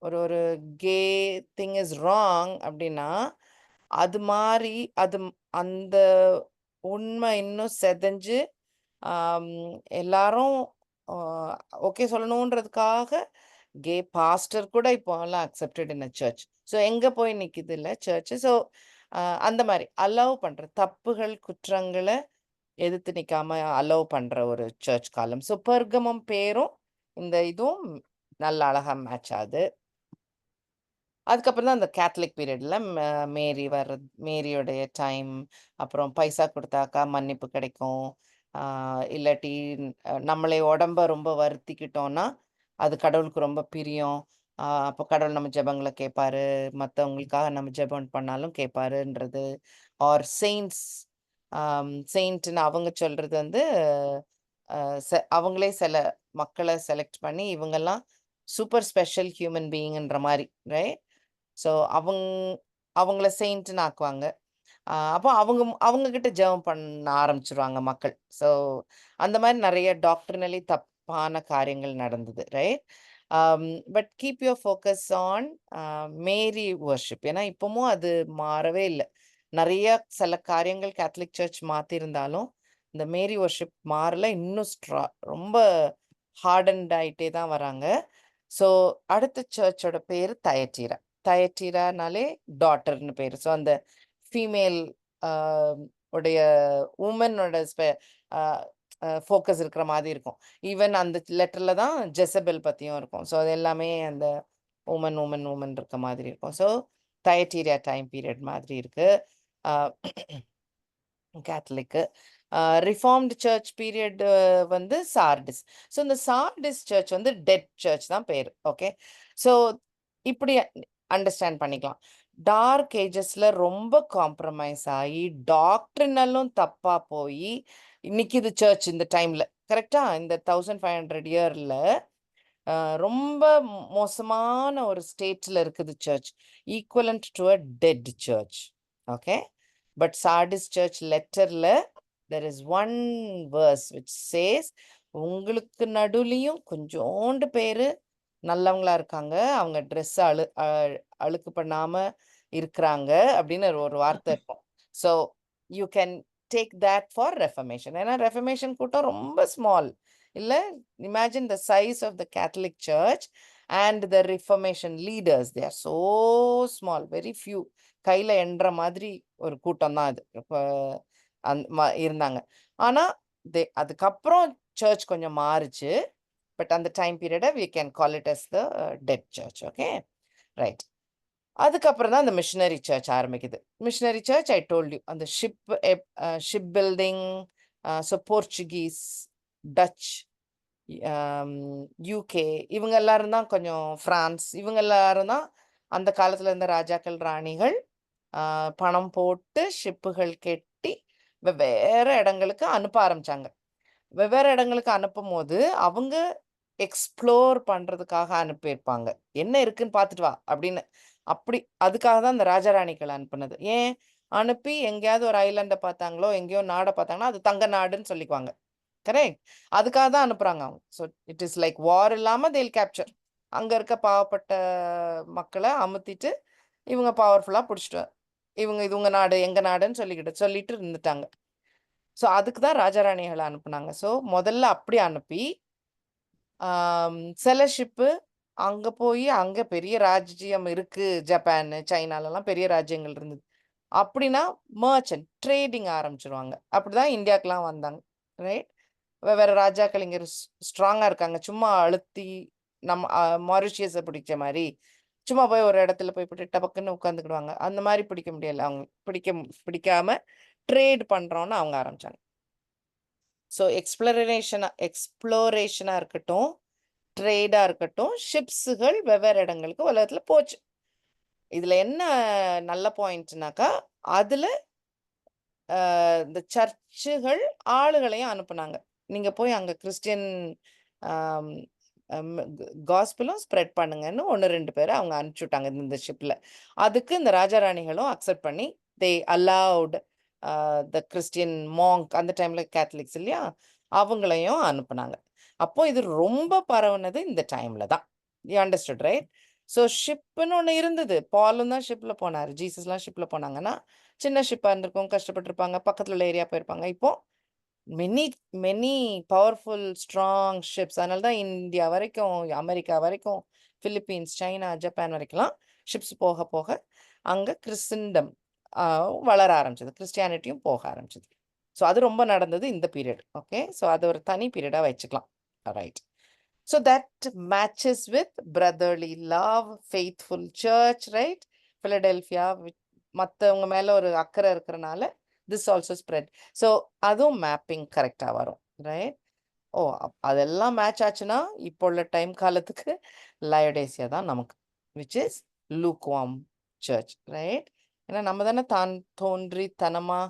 ஒரு ஒரு கே திங் இஸ் ராங் அப்படின்னா அது மாரி அந்த உண்மை இன்னும் செதஞ்சு எல்லாரும் ஓகே சொல்லணுன்றதுக்காக கே பாஸ்டர் கூட இப்போ எல்லாம் accepted in a search. So எங்க போய் நிக்குது இல்ல சர்ச். ஸோ அந்த மாதிரி அலோவ் பண்ற தப்புகள் குற்றங்களை எதிர்த்து நிக்காம அலோவ் பண்ற ஒரு சர்ச் காலம். ஸோ பெர்கமம் பேரும் இந்த இதுவும் நல்ல அழகா மேட்ச் ஆகுது. அதுக்கப்புறம் தான் அந்த கேத்தலிக் பீரியட்ல மேரியோடைய டைம், அப்புறம் பைசா கொடுத்தாக்கா மன்னிப்பு கிடைக்கும். இல்லாட்டி நம்மளே உடம்ப ரொம்ப வருத்திக்கிட்டோம்னா அது கடவுளுக்கு ரொம்ப பிரியம். அப்போ கடவுள் நம்ம ஜெபங்களை கேட்பாரு, மற்றவங்களுக்காக நம்ம ஜெபம் பண்ணாலும் கேட்பாருன்றது. ஆர் செயின்ட்னு அவங்க சொல்றது வந்து அவங்களே சில மக்களை செலக்ட் பண்ணி இவங்கெல்லாம் சூப்பர் ஸ்பெஷல் ஹியூமன் பீயிங்ன்ற மாதிரி, ரைட்? ஸோ அவங்கள செயின்ட்னு ஆக்குவாங்க. அப்போ அவங்க கிட்ட ஜெபம் பண்ண ஆரம்பிச்சிருவாங்க மக்கள். ஸோ அந்த மாதிரி நிறைய டாக்டர்னலி தப்பான காரியங்கள் நடந்தது, right? But keep your focus on Mary worship. ஏன்னா இப்பவும் அது மாறவே இல்லை. நிறைய சில காரியங்கள் கேத்தலிக் சர்ச் மாற்றிருந்தாலும் இந்த மேரி வர்ஷிப் மாறல. இன்னும் ரொம்ப ஹார்டன்ட் ஆயிட்டே தான் வராங்க. ஸோ அடுத்த சர்ச்சோட பேர் தயட்டீரா. தயட்டீரானாலே டாட்டர்னு பேர். ஸோ அந்த ஃபீமேல் உடைய உமனோட ஃபோக்கஸ் இருக்கிற மாதிரி இருக்கும். ஈவன் அந்த லெட்டர்ல தான் ஜெசபெல் பத்தியும் இருக்கும். ஸோ அது எல்லாமே அந்த உமன் உமன் உமன் இருக்க மாதிரி இருக்கும். ஸோ தயட்டீரியா டைம் பீரியட் மாதிரி இருக்கு கேத்தலிக்கு. ரிஃபார்ம்டு சர்ச் பீரியட் வந்து சார்டிஸ். ஸோ இந்த சார்டிஸ் சர்ச் வந்து டெட் சர்ச் தான் பேர். ஓகே. ஸோ இப்படி அண்டர்ஸ்டாண்ட் பண்ணிக்கலாம். டார்க் ஏஜஸ்ல ரொம்ப காம்ப்ரமைஸ் ஆகி டாக்டரினலும் தப்பா போய் நிக்குது சர்ச் இந்த டைம்ல. கரெக்டா? இந்த 1500 இயர்ல ரொம்ப மோசமான ஒரு ஸ்டேட்ல இருக்குது church. Equivalent to a dead church. Okay. But Sardis church லெட்டர்ல there is one verse which says உங்களுக்கு நடுவுலையும் கொஞ்சோண்டு பேரு நல்லவங்களா இருக்காங்க, அவங்க ட்ரெஸ் அழுக்கு பண்ணாம இருக்கிறாங்க அப்படின்னு ஒரு வார்த்தை இருக்கும். So you can take that for reformation. ஏன்னா ரெஃபர்மேஷன் கூட்டம் ரொம்ப ஸ்மால் இல்ல. Imagine the size of the Catholic church and the reformation leaders, they are so small, very few. கையில எண்ற மாதிரி ஒரு கூட்டம் தான் அது இருந்தாங்க. ஆனா அதுக்கப்புறம் சர்ச் கொஞ்சம் மாறுச்சு. பட் அந்த time பீரியடை we can call it as the dead church. Okay, right. அதுக்கப்புறம் தான் அந்த மிஷனரி சர்ச் ஆரம்பிக்குது. Missionary church I told you அந்த ship building, so Portuguese, Dutch, UK இவங்க எல்லாரும் தான், கொஞ்சம் பிரான்ஸ் இவங்க எல்லாரும் தான் அந்த காலத்துல இருந்த ராஜாக்கள் ராணிகள் பணம் போட்டு ஷிப்புகள் கெட்டி வெவ்வேறு இடங்களுக்கு அனுப்ப ஆரம்பிச்சாங்க. வெவ்வேறு இடங்களுக்கு அனுப்பும் போது அவங்க எக்ஸ்ப்ளோர் பண்றதுக்காக அனுப்பியிருப்பாங்க. என்ன இருக்குன்னு பார்த்துட்டு வா அப்படின்னு. அப்படி அதுக்காக தான் இந்த ராஜாராணிகள் அனுப்புனது. ஏன் அனுப்பி எங்கேயாவது ஒரு ஐலண்டை பார்த்தாங்களோ எங்கேயோ நாடை பார்த்தாங்கன்னா அது தங்க நாடுன்னு சொல்லிக்குவாங்க. கரெக்ட்? அதுக்காக தான் அனுப்புறாங்க அவங்க. ஸோ இட் இஸ் லைக் வார் இல்லாம தேல் கேப்சர். அங்க இருக்க பாவப்பட்ட மக்களை அமுத்திட்டு இவங்க பவர்ஃபுல்லா பிடிச்சிட்டு இவங்க இது உங்க நாடு எங்க நாடுன்னு சொல்லிட்டு இருந்துட்டாங்க. ஸோ அதுக்கு தான் ராஜாராணிகளை அனுப்புனாங்க. ஸோ முதல்ல அப்படி அனுப்பி சில ஷிப்பு அங்க போய் அங்க பெரிய ராஜ்ஜியம் இருக்கு. ஜப்பான், சைனாலலாம் பெரிய ராஜ்யங்கள் இருந்தது. அப்படின்னா மர்ச்சன்ட் ட்ரேடிங் ஆரம்பிச்சிருவாங்க. அப்படிதான் இந்தியாக்கெல்லாம் வந்தாங்க. ரைட்? வெவ்வேறு ராஜாக்கள் இங்க ஸ்ட்ராங்கா இருக்காங்க. சும்மா அழுத்தி நம்ம மாரிஷியஸை பிடிச்ச மாதிரி சும்மா போய் ஒரு இடத்துல போய் போட்டு டபக்குன்னு உட்காந்துக்கிடுவாங்க. அந்த மாதிரி பிடிக்க முடியல. அவங்க பிடிக்காம ட்ரேட் பண்றோம்னு அவங்க ஆரம்பிச்சாங்க. ஸோ எக்ஸ்ப்ளோரேஷனா இருக்கட்டும், ட்ரேடா இருக்கட்டும், ஷிப்ஸுகள் வெவ்வேறு இடங்களுக்கு உலகத்துல போச்சு. இதுல என்ன நல்ல பாயிண்ட்னாக்கா, அதுல இந்த சர்ச்சுகள் ஆளுகளையும் அனுப்புனாங்க. நீங்க போய் அங்க கிறிஸ்டியன் காஸ்பிளும் ஸ்ப்ரெட் பண்ணுங்கன்னு 1-2 பேரை அவங்க அனுப்பிச்சு விட்டாங்க இந்த ஷிப்ல. அதுக்கு இந்த ராஜா ராணிகளும் அக்செப்ட் பண்ணி தே அலவுட் த கிறிஸ்டியன் மாங்க், அந்த டைம்ல கேத்தலிக்ஸ் இல்லையா, அவங்களையும் அனுப்புனாங்க. அப்போ இது ரொம்ப பரவுனது இந்த டைம்ல தான். You understood right? ஸோ ஷிப்னு ஒன்று இருந்தது. பாலும் தான் ஷிப்ல போனார். ஜீசஸ்லாம் ஷிப்ல போனாங்கன்னா சின்ன ஷிப்பா இருந்திருக்கும், கஷ்டப்பட்டிருப்பாங்க, பக்கத்துல உள்ள ஏரியா போயிருப்பாங்க. இப்போ many many powerful strong ships. அதனால தான் இந்தியா வரைக்கும், அமெரிக்கா வரைக்கும், பிலிப்பீன்ஸ், சைனா, ஜப்பான் வரைக்கும்லாம் ஷிப்ஸ் போக போக அங்க கிறிஸ்தண்டம் வளர ஆரம்பிச்சது, கிறிஸ்டியானிட்டியும் போக ஆரம்பிச்சது. ஸோ அது ரொம்ப நடந்தது இந்த பீரியட். ஓகே, ஸோ அது ஒரு தனி பீரியடா வச்சுக்கலாம். Right. So that matches with brotherly love, faithful church, right? Philadelphia மற்றவங்க மேல ஒரு அக்கறை இருக்கிறனால திஸ் ஆல்சோ ஸ்ப்ரெட். ஸோ அதுவும் மேப்பிங் கரெக்டாக வரும். ரைட்? ஓ, அதெல்லாம் மேட்ச் ஆச்சுன்னா இப்போ உள்ள டைம் காலத்துக்கு லயோடேசியா தான் நமக்கு, விச் இஸ் லூக்வார்ம் சர்ச். ரைட்? ஏன்னா நம்ம தானே தான் தோன்றி தனமா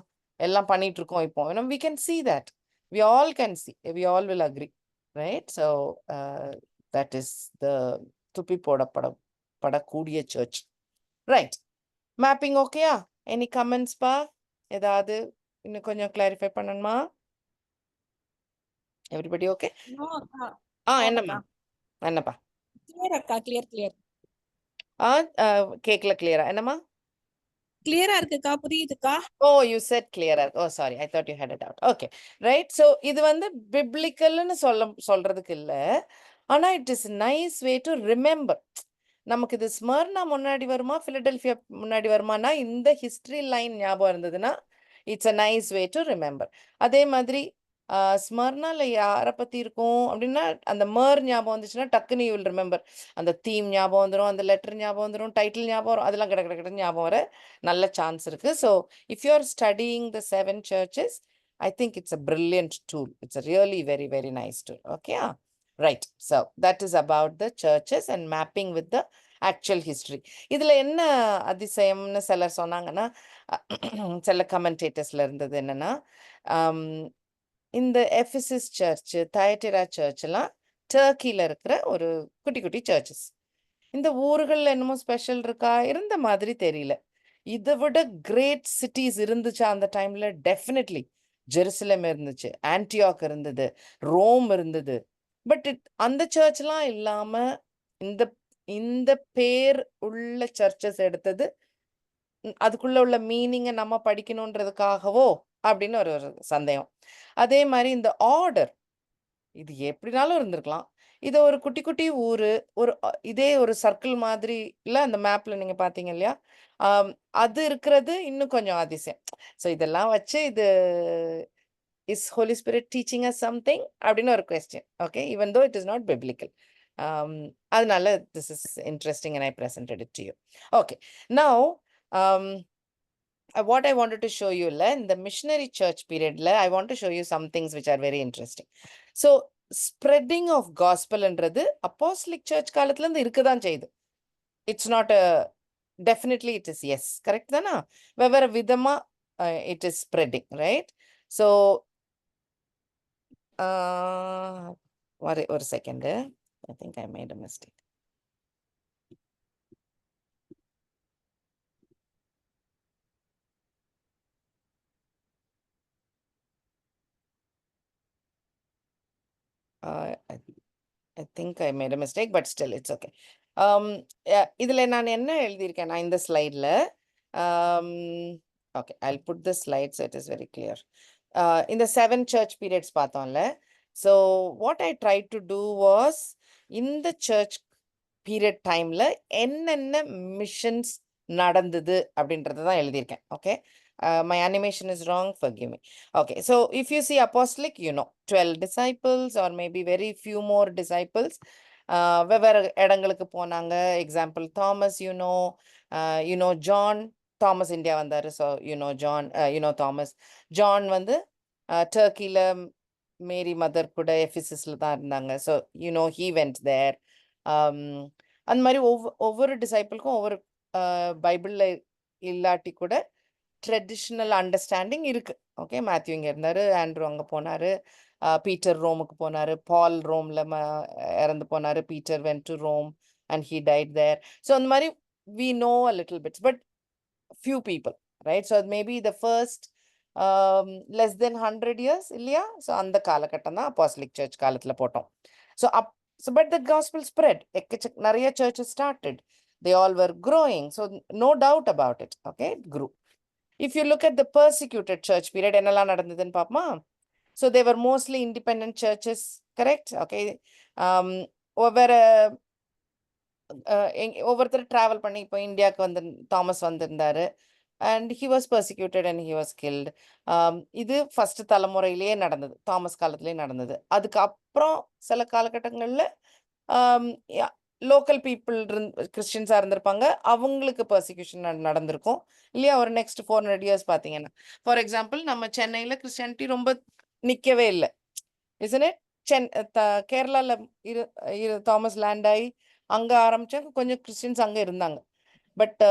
எல்லாம் பண்ணிட்டு இருக்கோம் இப்போ. ஏன்னா we can see that, we all can see, we all will agree, right? So that is the துப்பி படக்கூடிய சர்ச். ரைட்? மேப்பிங் ஓகேயா? எனி கமெண்ட்ஸ் பா? ஏதாவது இன்னும் கொஞ்சம் கிளாரிஃபை பண்ணணுமா? Everybody okay? நோ அக்கா. என்னம்மா? என்னப்பா? கிளியர் அக்கா, கிளியர். கேக்கல கிளியரா? என்னம்மா? கிளியரா இருக்குக்கா, புரியுதுக்கா. Oh, you said clearer. Oh, sorry. I thought you had a doubt. Okay. Right. So, இது வந்து biblicalன்னு சொல்றதுக்கு இல்ல. ஆனா it is a nice way to remember. நமக்கு இது ஸ்மர்னா முன்னாடி வருமா, பிலடெல்பியா முன்னாடி வருமானா, இந்த ஹிஸ்டரி லைன் ஞாபகம் இருந்ததுன்னா it's a nice way to remember. அதே மாதிரி ஸ்மர்னால யாரை பத்தி இருக்கும் அப்படின்னா, அந்த ஞாபகம் வந்துச்சுன்னா டக்குன்னு யூ வில் ரிமெம்பர். அந்த தீம் ஞாபகம் வந்துடும், அந்த லெட்டர் ஞாபகம் வந்துடும், டைட்டில் ஞாபகம் வரும், அதெல்லாம் கிட்ட ஞாபகம் வர நல்ல சான்ஸ் இருக்கு. So if you are studying the 7 churches, I think it's a brilliant tool. It's a really very, very nice tool. Okay. Right. So that is about the churches and mapping with the actual history. இதுல என்ன அதிசயம்னு சிலர் சொன்னாங்கன்னா, சில கமெண்டேட்டர்ஸ்ல இருந்தது என்னன்னா, இந்த Ephesus search, தயட்டிரா search எல்லாம் டர்க்கில இருக்கிற ஒரு குட்டி குட்டி சர்ச்சஸ். இந்த ஊர்கள்ல என்னமோ ஸ்பெஷல் இருக்கா? இருந்த மாதிரி தெரியல. இதை விட கிரேட் சிட்டிஸ் இருந்துச்சு அந்த டைம்ல. டெஃபினெட்லி ஜெருசலேம் இருந்துச்சு, ஆன்டியாக் இருந்தது, ரோம் இருந்தது. பட் அந்த சர்ச்லாம் இல்லாம இந்த இந்த பேர் உள்ள சர்ச்சஸ் எடுத்தது அதுக்குள்ள உள்ள மீனிங்கை நம்ம படிக்கணுன்றதுக்காகவோ அப்படின்னு ஒரு சந்தேகம். அதே மாதிரி இந்த ஆர்டர், இது எப்படினாலும் இருந்திருக்கலாம். இதை ஒரு குட்டி குட்டி ஊரு, ஒரு இதே ஒரு சர்க்கிள் மாதிரி இல்ல, அந்த மேப்ல நீங்க பாத்தீங்க இல்லையா, அது இருக்கிறது இன்னும் கொஞ்சம் அதிசயம். ஸோ இதெல்லாம் வச்சு இது is holy spirit teaching as something அப்படின்னு ஒரு question. Okay, even though it is not biblical. அதனால this is interesting and I presented it to you. Okay, now what I wanted to show you in the missionary church period, I want to show you some things which are very interesting. So spreading of gospel என்றது apostolic church காலத்துல இருந்து இருக்குதான் செய்யுது. It's not a definitely, it is yes, correct தானா? வெவ்வேறு விதமா it is spreading, right? So ஒரு second, I think I made a mistake. I think I made a mistake, but still it's okay. இதுல நான் என்ன எழுதியிருக்கேன் இந்த ஸ்லைட்ல, okay, I'll put the slide so it is very clear. இந்த 7 church periods பார்த்தோம்ல. So what I tried to do was, இந்த church period timeல என்னென்ன missions நடந்தது அப்படின்றத தான் எழுதியிருக்கேன். Okay, my animation is wrong, forgive me. Okay, so if you see apostolic, 12 disciples or maybe very few more disciples. வெவ்வேறு இடங்களுக்கு போனாங்க. Example Thomas, John. Thomas India வந்தாரு, ஸோ ஜான், தாமஸ். ஜான் வந்து டர்க்கியில் மேரி மதர் கூட எஃபிசஸ்ல தான் இருந்தாங்க. So he went there. அந்த மாதிரி ஒவ்வொரு டிசைபிளுக்கும் ஒவ்வொரு பைபிளில் இல்லாட்டி கூட ட்ரெடிஷ்னல் அண்டர்ஸ்டாண்டிங் இருக்கு. ஓகே, மேத்யூ இங்கே இருந்தார், ஆண்ட்ரூ அங்கே போனார், பீட்டர் ரோமுக்கு போனார், பால் ரோமில் இறந்து போனார், Peter went to Rome and he died there. So அந்த மாதிரி we know a little bit, but few people, right? So maybe the first less than 100 years இல்லையா? ஸோ அந்த காலகட்டம் தான் அப்போஸ்தலிக் சர்ச் காலத்தில் போட்டோம். So but the gospel spread. நிறைய churches started. They all were growing. So no doubt about it. Okay, it grew. If you look at the persecuted church period, என்னெல்லாம் நடந்ததுன்னு பார்ப்போமா? So they were mostly independent churches, correct? Okay. ஒவ்வொருத்தர் travel பண்ணி இப்போ இந்தியாவுக்கு வந்து Thomas வந்திருந்தாரு, and he was persecuted and he was guild. இது ஃபர்ஸ்ட் தலைமுறையிலேயே நடந்தது, தாமஸ் காலத்திலேயே நடந்தது. அதுக்கப்புறம் சில காலகட்டங்களில் லோக்கல் பீப்புள் கிறிஸ்டின்ஸாக இருந்திருப்பாங்க, அவங்களுக்கு பர்சிக்யூஷன் நடந்திருக்கும் இல்லையா? ஒரு நெக்ஸ்ட் 400 years பார்த்தீங்கன்னா, ஃபார் எக்ஸாம்பிள் நம்ம சென்னையில் கிறிஸ்டியானிட்டி ரொம்ப நிற்கவே இல்லை, isn't it? கேரளாவில் தாமஸ் லேண்ட் ஆகி அங்கே ஆரம்பிச்சாங்க, கொஞ்சம் கிறிஸ்டின்ஸ் அங்கே இருந்தாங்க. But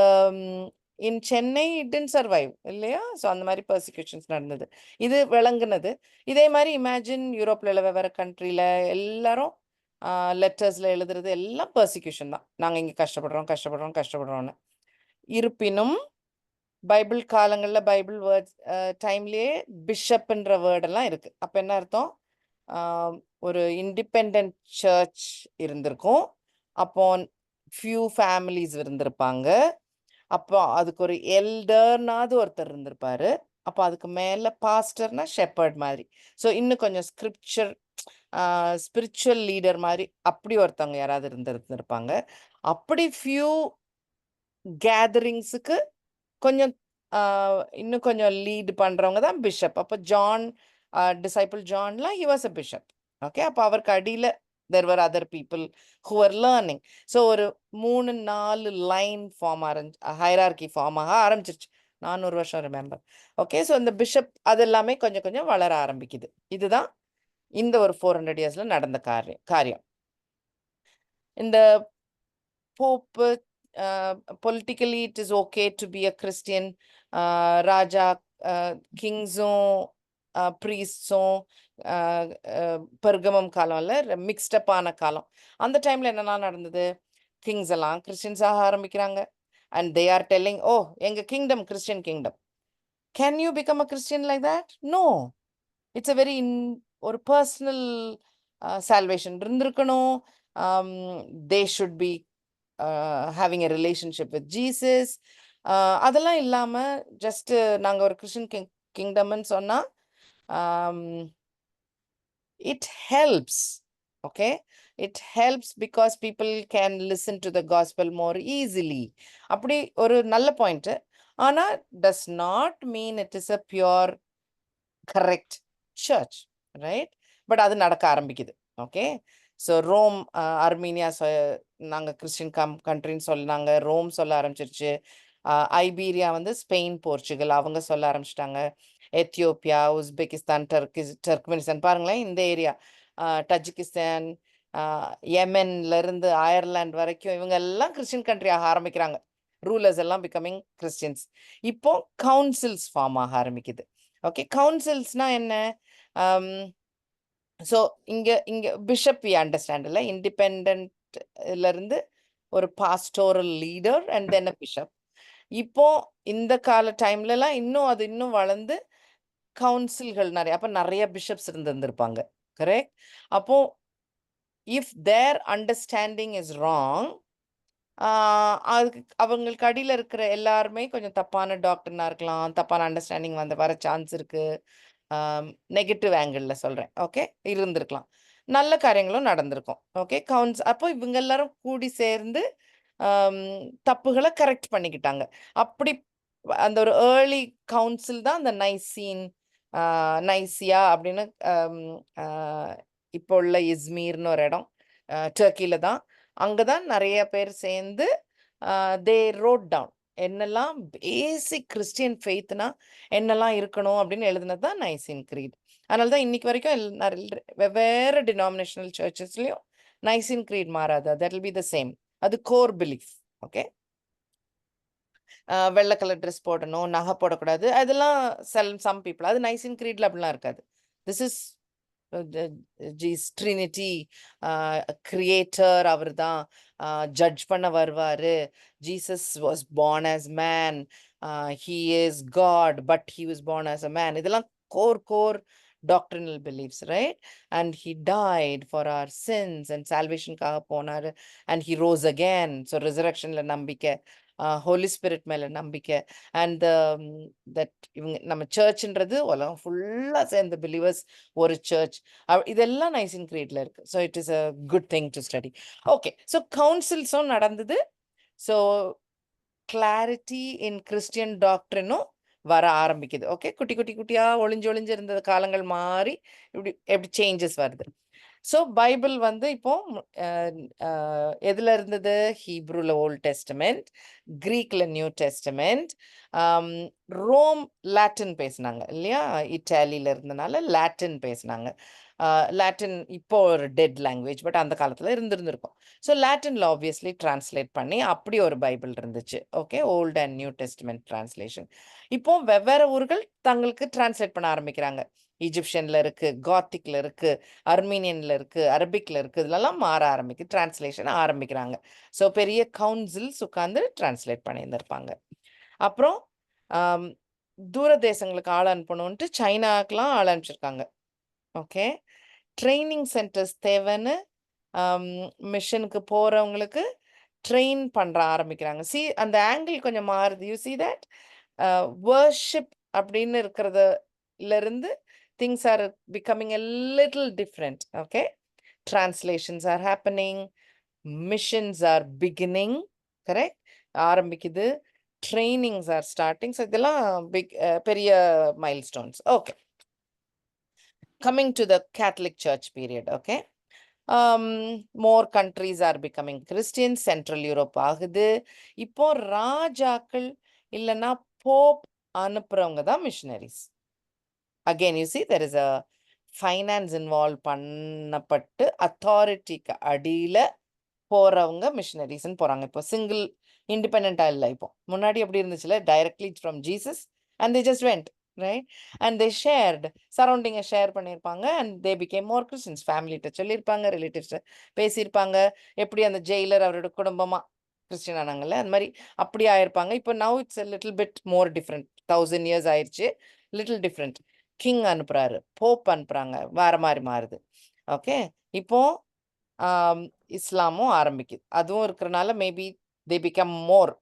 in Chennai it didn't survive இல்லையா? ஸோ அந்த மாதிரி பர்சிக்யூஷன்ஸ் நடந்தது, இது விளங்குனது. இதே மாதிரி இமேஜின் யூரோப்பில் வெவ்வேறு கண்ட்ரியில் எல்லாரும் லெட்டர்ஸில் எழுதுறது எல்லாம் பர்சிக்யூஷன் தான். நாங்கள் இங்கே கஷ்டப்படுறோம்னு. இருப்பினும் பைபிள் காலங்களில் பைபிள் வேர்ட்ஸ் டைம்லேயே பிஷப்ன்ற வேர்டெல்லாம் இருக்குது. அப்போ என்ன அர்த்தம்? ஒரு இண்டிபெண்ட் சர்ச் இருந்திருக்கும், அப்போ ஃபியூ ஃபேமிலிஸ் இருந்திருப்பாங்க, அப்போ அதுக்கு ஒரு எல்டர்னாவது ஒருத்தர் இருந்திருப்பாரு, அப்போ அதுக்கு மேலே பாஸ்டர்னா ஷெப்பர்ட் மாதிரி. ஸோ இன்னும் கொஞ்சம் ஸ்பிரிச்சுவல் லீடர் மாதிரி அப்படி ஒருத்தவங்க யாராவது இருந்திருப்பாங்க. அப்படி ஃபியூ கேதரிங்ஸுக்கு கொஞ்சம் இன்னும் கொஞ்சம் லீட் பண்ணுறவங்க தான் பிஷப். அப்போ ஜான், டிசைபிள் ஜான்லாம் he was a bishop. Okay, அப்போ அவருக்கு அடியில் there were other people who were learning. So ஒரு 3-4 லைன் ஃபார்ம் ஹைரார்கி ஃபார்ம் ஆக ஆரம்பிச்சிருச்சு. 400 வருஷம் ரிமெம்பர். ஓகே, ஸோ இந்த பிஷப் அது எல்லாமே கொஞ்சம் கொஞ்சம் வளர ஆரம்பிக்குது. இதுதான் இந்த ஒரு 400 yearsல நடந்த காரியம். இந்த pope politically it is okay to be a Christian. ராஜா கிங்ஸும் ப்ரீஸ்டும் பெர்கமம் காலம்ல மிக்ஸ்டப்பான காலம். அந்த டைம்ல என்னெல்லாம் நடந்தது? கிங்ஸ் எல்லாம் கிறிஸ்டின்ஸாக ஆரம்பிக்கிறாங்க, and they are telling, oh எங்க kingdom Christian kingdom. Can you become a Christian like that? No, it's a very ஒரு பர்சனல் சால்வேஷன் இருந்திருக்கணும். They should be having a relationship with Jesus. அதெல்லாம் இல்லாமல் ஜஸ்ட் நாங்கள் ஒரு கிறிஸ்டியன் கிங்டம்னு சொன்னால் it helps. Okay, it helps because people can listen to the gospel more easily. அப்படி ஒரு நல்ல பாயிண்ட். ஆனா does not mean it is a pure correct church, right? But அது நடக்க ஆரம்பிக்குது. ஓகே, ஸோ ரோம், அர்மீனியா நாங்கள் கிறிஸ்டின் கண்ட்ரின்னு சொன்னாங்க, ரோம் சொல்ல ஆரம்பிச்சிருச்சு. ஐபீரியா வந்து ஸ்பெயின், போர்ச்சுகல் அவங்க சொல்ல ஆரம்பிச்சிட்டாங்க. எத்தியோப்பியா, உஸ்பெகிஸ்தான், டர்க்மெனிஸ்தான் பாருங்களேன், இந்த ஏரியா, டஜிகிஸ்தான், யெமென்ல இருந்து அயர்லாந்து வரைக்கும் இவங்க எல்லாம் கிறிஸ்டின் கண்ட்ரி ஆக ஆரம்பிக்கிறாங்க. ரூலர்ஸ் எல்லாம் பிகமிங் கிறிஸ்டியன்ஸ். இப்போ கவுன்சில்ஸ் ஃபார்ம் ஆக ஆரம்பிக்குது. ஓகே, கவுன்சில்ஸ்னா என்ன? ஸோ இங்கே பிஷப் வி அண்டர்ஸ்டாண்ட் இல்லை, இண்டிபெண்ட்ல இருந்து ஒரு pastoral leader and then a bishop. இப்போ இந்த கால டைம்லலாம் இன்னும் வளர்ந்து கவுன்சில்கள் நிறைய, அப்போ நிறைய பிஷப்ஸ் இருந்திருப்பாங்க, கரெக்ட்? அப்போ if their understanding is wrong, அதுக்கு அவங்களுக்கு அடியில் இருக்கிற எல்லாருமே கொஞ்சம் தப்பான டாக்டர்னா இருக்கலாம், தப்பான அண்டர்ஸ்டாண்டிங் வர சான்ஸ் இருக்கு. நெகட்டிவ் ஆங்கிளில் சொல்கிறேன். ஓகே, இருந்திருக்கலாம், நல்ல காரியங்களும் நடந்திருக்கும். ஓகே, அப்போ இவங்க எல்லாரும் கூடி சேர்ந்து தப்புகளை கரெக்ட் பண்ணிக்கிட்டாங்க. அப்படி அந்த ஒரு ஏர்லி கவுன்சில் தான் அந்த நைசியா அப்படின்னு இப்போ உள்ள இஸ்மீர்னு ஒரு இடம் டர்க்கியில தான். அங்கே தான் நிறைய பேர் சேர்ந்து தே ரோட் டவுன் என்னெல்லாம் பேசிக் கிறிஸ்டியன் ஃபெய்த்னா என்னெல்லாம் இருக்கணும் அப்படின்னு எழுதுனது தான் நைசின் கிரீட். அதனால தான் இன்னைக்கு வரைக்கும் வெவ்வேறு டினாமினேஷனல் சர்ச்சஸ்லையும் நைசின் கிரீட் மாறாது. That will be the same. அது கோர் பிலீஃப். ஓகே, வெள்ளை கலர் ட்ரெஸ் போடணும், நகை போடக்கூடாது, அதெல்லாம் சம் பீப்புள். அது நைசின் கிரீட்ல அப்படிலாம் இருக்காது. திஸ் இஸ் ஜீஸ் ட்ரினிட்டி, கிரியேட்டர் அவர் தான், ஜட்ஜ் பண்ண வருவாரு. Jesus was born as man, he is God but he was born as a man. இதெல்லாம் core doctrinal beliefs, right? And he died for our sins and salvationக்காக போனாரு, and he rose again. So resurrectionல நம்பிக்கை, Holi spirit மேல நம்பிக்கை, and that இவங்க நம்ம சர்ச்ன்றது உலகம் ஃபுல்லா சேர்ந்த பிலீவர்ஸ் ஒரு சர்ச். இதெல்லாம் நைசின் கிரீட்ல இருக்கு. So it is a good thing to study. Okay, so கவுன்சில்ஸும் நடந்தது. ஸோ கிளாரிட்டி இன் கிறிஸ்டியன் டாக்டரினும் வர ஆரம்பிக்குது. ஓகே, குட்டி குட்டியா ஒளிஞ்சு இருந்த காலங்கள் மாறி எப்படி சேஞ்சஸ் வருது. ஸோ பைபிள் வந்து இப்போ எதுல இருந்தது? ஹீப்ரூல ஓல்ட் டெஸ்டமெண்ட், கிரீக்ல நியூ டெஸ்டமெண்ட், ரோம் லாட்டின் பேசினாங்க இல்லையா? இட்டாலியில இருந்தனால லாட்டின் பேசினாங்க. லாட்டின் இப்போ ஒரு டெட் லாங்குவேஜ், பட் அந்த காலத்துல இருந்திருக்கும். ஸோ லாட்டின்ல ஆப்வியஸ்லி டிரான்ஸ்லேட் பண்ணி அப்படி ஒரு பைபிள் இருந்துச்சு. Okay, old and new testament translation. இப்போ வெவ்வேறு ஊர்கள் தங்களுக்கு டிரான்ஸ்லேட் பண்ண ஆரம்பிக்கிறாங்க. ஈஜிப்ஷியன்ல இருக்கு, காத்திக்ல இருக்கு, அர்மீனியன்ல இருக்கு, அரபிக்ல இருக்கு, இதுலலாம் மாற ஆரம்பிக்குது, டிரான்ஸ்லேஷன் ஆரம்பிக்கிறாங்க. ஸோ பெரிய கவுன்சில்ஸ் உட்காந்து டிரான்ஸ்லேட் பண்ணியிருந்திருப்பாங்க. அப்புறம் தூர தேசங்களுக்கு ஆள் அனுப்பணும்ட்டு சைனாக்கெலாம் ஆள் அனுப்பிச்சிருக்காங்க. ஓகே, ட்ரைனிங் சென்டர்ஸ் தேவைன்னு மிஷனுக்கு போகிறவங்களுக்கு ட்ரெயின் பண்ணுற ஆரம்பிக்கிறாங்க. அந்த ஆங்கிள் கொஞ்சம் மாறுது. யூ சி தட் வர்ஷிப் அப்படின்னு இருக்கிறதுல இருந்து things are becoming a little different. Okay, translations are happening, missions are beginning, correct, ஆரம்பிக்குது, trainings are starting. So இதெல்லாம் big பெரிய milestones. Okay, coming to the Catholic Church period. Okay, more countries are becoming Christian. Central Europe ஆகுது. இப்போ ராஜாக்கள் இல்லைன்னா Pope அனுப்புறவங்க தான் missionaries. Again, you see, there is a finance involved பண்ணப்பட்டு அத்தாரிட்டிக்கு அடியில போறவங்க மிஷனரிஸ்ன்னு போறாங்க. இப்போ சிங்கிள் இண்டிபெண்டா இல்லை. இப்போ முன்னாடி எப்படி இருந்துச்சுல, directly from Jesus and they just went, right, and they shared, சரௌண்டிங்கை ஷேர் பண்ணியிருப்பாங்க, and they became more Christians. ஃபேமிலிகிட்ட சொல்லியிருப்பாங்க, ரிலேட்டிவ்ஸ்ட பேசியிருப்பாங்க. எப்படி அந்த ஜெயிலர் அவரோட குடும்பமா கிறிஸ்டின் ஆனாங்கல்ல, அந்த மாதிரி அப்படி ஆயிருப்பாங்க. இப்போ now it's little bit more different. 1000 years ஆயிடுச்சு, லிட்டில் டிஃப்ரெண்ட். கிங் அனுப்புறாரு, போப் அனுப்புறாங்க, வேற மாதிரி மாறுது. ஓகே, இப்போ இஸ்லாமும் ஆரம்பிக்குது. அதுவும் இருக்கிறனால மேபி தே பிகம் மோர்,